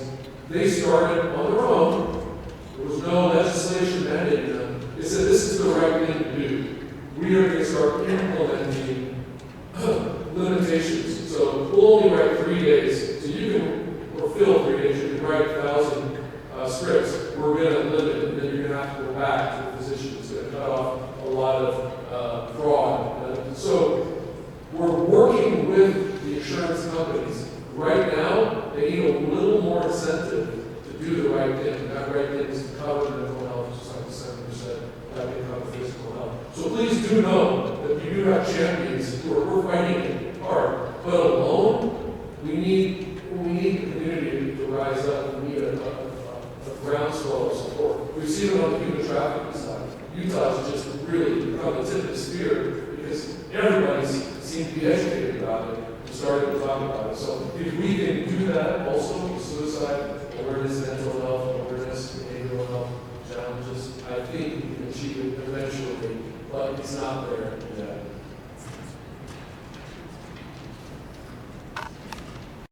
they started on their own. There was no legislation mandating them. They said this is the right thing to do. We are going to start implementing limitations. So we'll only write 3 days. So you can, or fill 3 days, you can write 1,000 scripts. We're going to limit it, and then you're going to have to go back to the physician. It's going to cut off a lot of fraud. So we're working with the insurance companies. Right now, they need a little more incentive to do the right thing. And that right thing is to cover mental health, just like the Senator said, that can cover physical health. So please do know that we do have champions who are fighting it hard. But alone, we need the community to rise up. We need a groundswell of support. We've seen it on the human trafficking side. Utah has just really become the tip of the spear because everybody seems to be educated about it and started to talk about it. So if we can do that also with suicide, awareness, mental health, awareness, behavioral health challenges, I think we can achieve it eventually, but it's not there yet.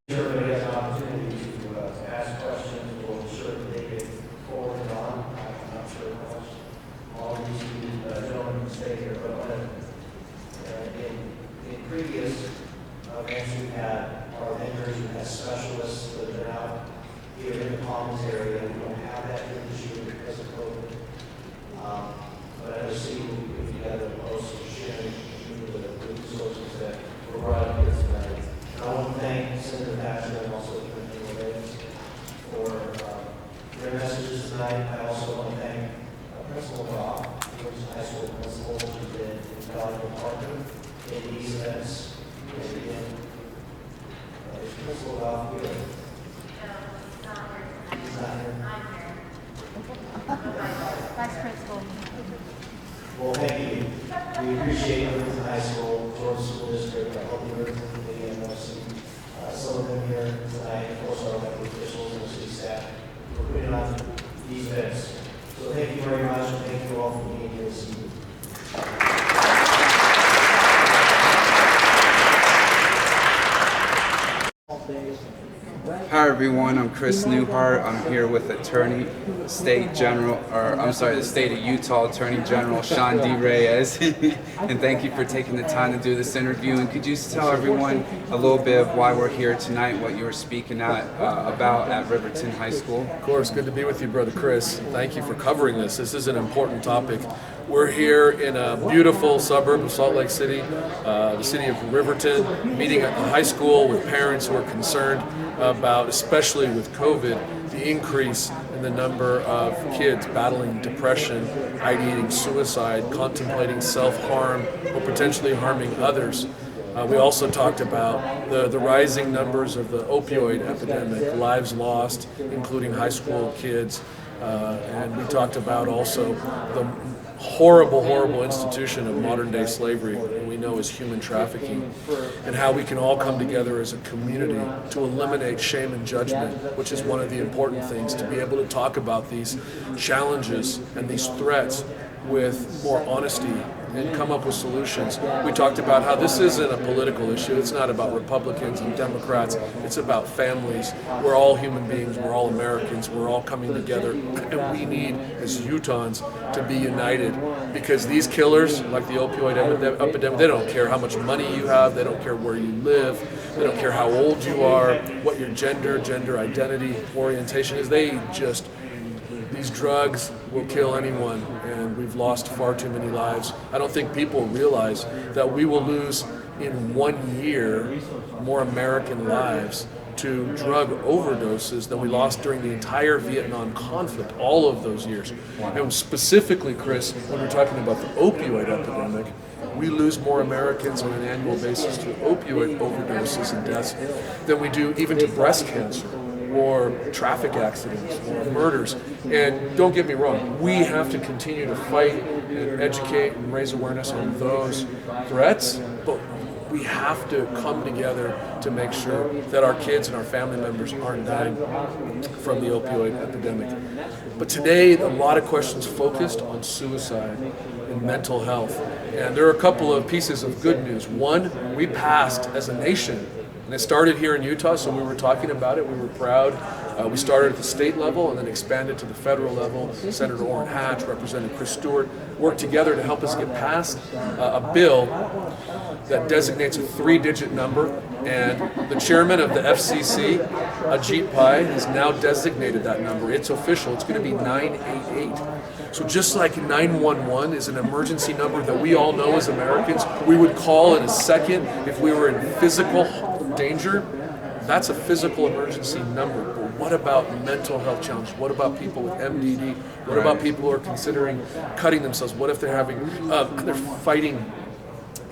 Everybody has an opportunity to ask questions. We'll certainly take it forward and on. I'm not sure how much all these gentlemen can stay here, but in previous events we've had our vendors, we've had specialists that have been out here in the commons area. We don't have that here this year because of COVID. But I just see if you have a post sharing the resources that were brought up here tonight. I want to thank Senator Thatcher and also Reyes for their messages tonight. I also want to thank Principal Rock, Riverton High School principal, who did a valuable partner in these events. And again, is Principal Rock here? No, not here. He's not here. I'm here. Vice Principal. Well, thank you. We appreciate Riverton High School, Georgia School District, our Healthy Riverton Committee, and some of them here tonight, of course, our elected officials and the city staff for putting on these events. So thank you very much, and thank you all for being here this evening. Hi everyone, I'm Chris Newhart. I'm here with the State of Utah Attorney General Sean D. Reyes. And thank you for taking the time to do this interview. And could you tell everyone a little bit of why we're here tonight, what you were speaking about at Riverton High School? Of course, good to be with you, Brother Chris. Thank you for covering this. This is an important topic. We're here in a beautiful suburb of Salt Lake City, the city of Riverton, meeting at the high school with parents who are concerned about, especially with COVID, the increase in the number of kids battling depression, ideating suicide, contemplating self-harm, or potentially harming others. We also talked about the rising numbers of the opioid epidemic, lives lost, including high school kids. And we talked about also the horrible institution of modern day slavery, what we know as human trafficking, and how we can all come together as a community to eliminate shame and judgment, which is one of the important things, to be able to talk about these challenges and these threats with more honesty and come up with solutions. We talked about how this isn't a political issue. It's not about Republicans and Democrats. It's about families. We're all human beings. We're all Americans. We're all coming together. And we need, as Utahns, to be united, because these killers, like the opioid epidemic, they don't care how much money you have. They don't care where you live. They don't care how old you are, what your gender identity, orientation is. These drugs will kill anyone, and we've lost far too many lives. I don't think people realize that we will lose in 1 year more American lives to drug overdoses than we lost during the entire Vietnam conflict, all of those years. And specifically, Chris, when we're talking about the opioid epidemic, we lose more Americans on an annual basis to opioid overdoses and deaths than we do even to breast cancer, or traffic accidents, or murders. And don't get me wrong, we have to continue to fight and educate and raise awareness on those threats, but we have to come together to make sure that our kids and our family members aren't dying from the opioid epidemic. But today, a lot of questions focused on suicide and mental health. And there are a couple of pieces of good news. One, we passed as a nation. And it started here in Utah, so we were talking about it. We were proud. We started at the state level and then expanded to the federal level. Senator Orrin Hatch, Representative Chris Stewart worked together to help us get past a bill that designates a 3-digit number. And the chairman of the FCC, Ajit Pai, has now designated that number. It's official. It's going to be 988. So just like 911 is an emergency number that we all know as Americans, we would call in a second if we were in physical danger, that's a physical emergency number. But what about mental health challenges? What about people with MDD? What about people who are considering cutting themselves? What if they're they're fighting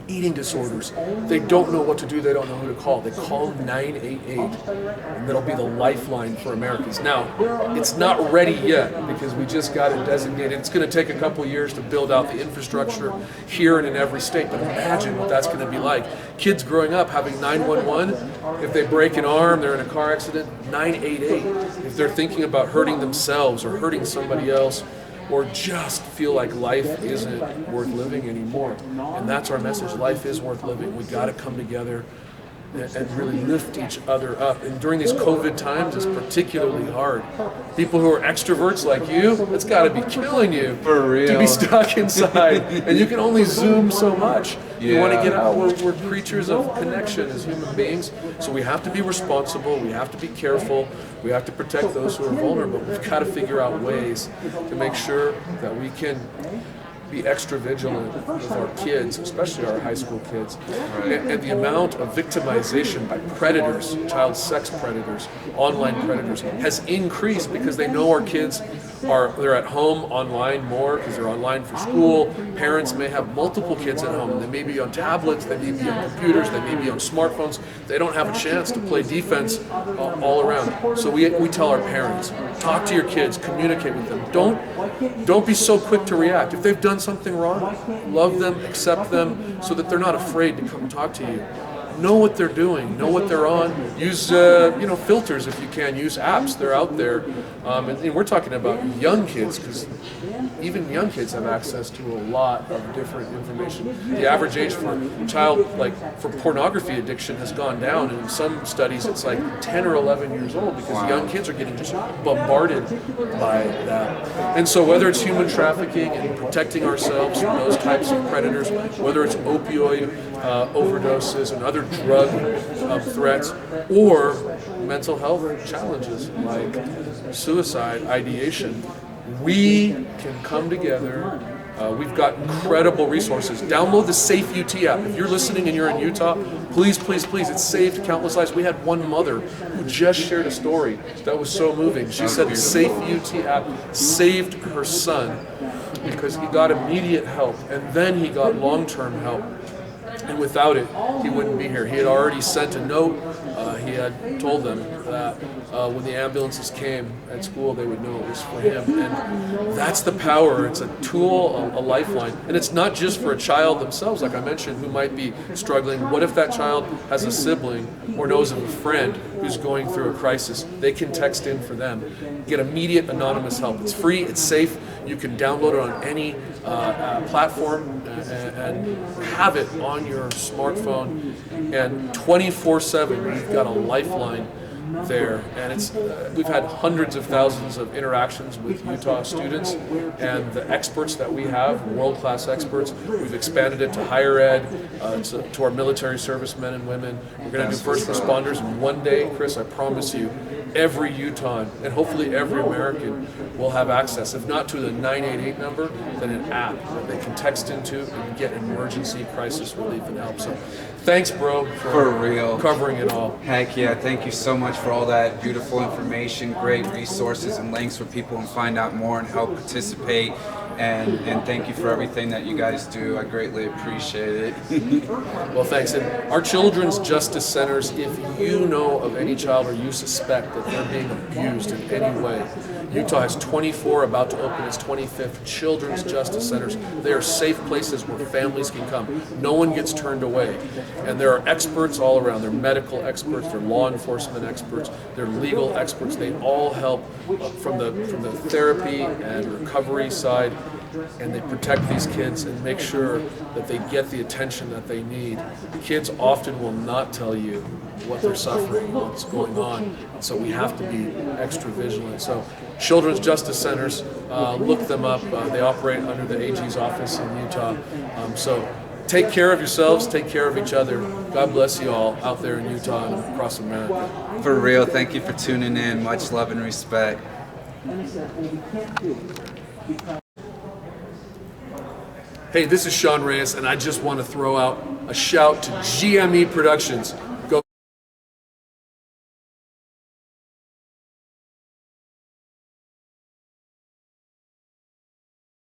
eating disorders? They don't know what to do. They don't know who to call. They call 988, and that'll be the lifeline for Americans. Now, it's not ready yet because we just got it designated. It's going to take a couple years to build out the infrastructure here and in every state, but imagine what that's going to be like. Kids growing up having 911, if they break an arm, they're in a car accident, 988. If they're thinking about hurting themselves or hurting somebody else, or just feel like life isn't worth living anymore. And that's our message. Life is worth living. We got to come together and really lift each other up. And during these COVID times, it's particularly hard. People who are extroverts like you, it's got to be killing you For real. to be stuck inside. And you can only Zoom so much. You want to get out. We're creatures of connection as human beings. So we have to be responsible. We have to be careful. We have to protect those who are vulnerable. We've got to figure out ways to make sure that we can be extra vigilant with our kids, especially our high school kids. And the amount of victimization by predators, child sex predators, online predators, has increased because they know our kids they're at home online more because they're online for school. Parents may have multiple kids at home, and they may be on tablets, they may be on computers, they may be on smartphones. They don't have a chance to play defense all around. So we tell our parents, talk to your kids, communicate with them. Don't be so quick to react. If they've done something wrong, love them, accept them, so that they're not afraid to come talk to you. Know what they're doing, know what they're on. Use filters if you can. Use apps. They're out there, and we're talking about young kids, because even young kids have access to a lot of different information. The average age for a child, for pornography addiction, has gone down, and in some studies it's like 10 or 11 years old, because young kids are getting just bombarded by that. And so whether it's human trafficking and protecting ourselves from those types of predators, whether it's opioid overdoses and other drug threats, or mental health challenges like suicide ideation, we can come together We've got incredible resources. Download the Safe UT app. If you're listening and you're in Utah, please, please, please, it's saved countless lives. We had one mother who just shared a story that was so moving. She said the Safe UT app saved her son because he got immediate help and then he got long-term help. And without it, he wouldn't be here. He had already sent a note. He had told them that when the ambulances came at school, they would know it was for him. And that's the power. It's a tool, a lifeline. And it's not just for a child themselves, like I mentioned, who might be struggling. What if that child has a sibling or knows of a friend who's going through a crisis? They can text in for them. Get immediate anonymous help. It's free, it's safe. You can download it on any platform and have it on your smartphone. And 24/7, we've got a lifeline there, and it's we've had hundreds of thousands of interactions with Utah students, and the experts that we have, world-class experts. We've expanded it to higher ed, to our military servicemen and women. We're going to do first responders, and one day, Chris, I promise you, every Utahn and hopefully every American will have access, if not to the 988 number, then an app that they can text into and get emergency crisis relief and help. So thanks, bro, For real. covering it all. Heck yeah, thank you so much for all that beautiful information, great resources and links for people to find out more and help participate. And thank you for everything that you guys do. I greatly appreciate it. Well, thanks. And our children's justice centers, if you know of any child or you suspect that they're being abused in any way, Utah has 24, about to open its 25th children's justice centers. They are safe places where families can come. No one gets turned away. And there are experts all around. They're medical experts, they're law enforcement experts, they're legal experts. They all help from the therapy and recovery side, and they protect these kids and make sure that they get the attention that they need. Kids often will not tell you what they're suffering, what's going on, so we have to be extra vigilant. So Children's Justice Centers, look them up. They operate under the AG's office in Utah. So take care of yourselves, take care of each other. God bless you all out there in Utah and across America. For real, thank you for tuning in. Much love and respect. Hey, this is Sean Reyes, and I just want to throw out a shout to GME Productions.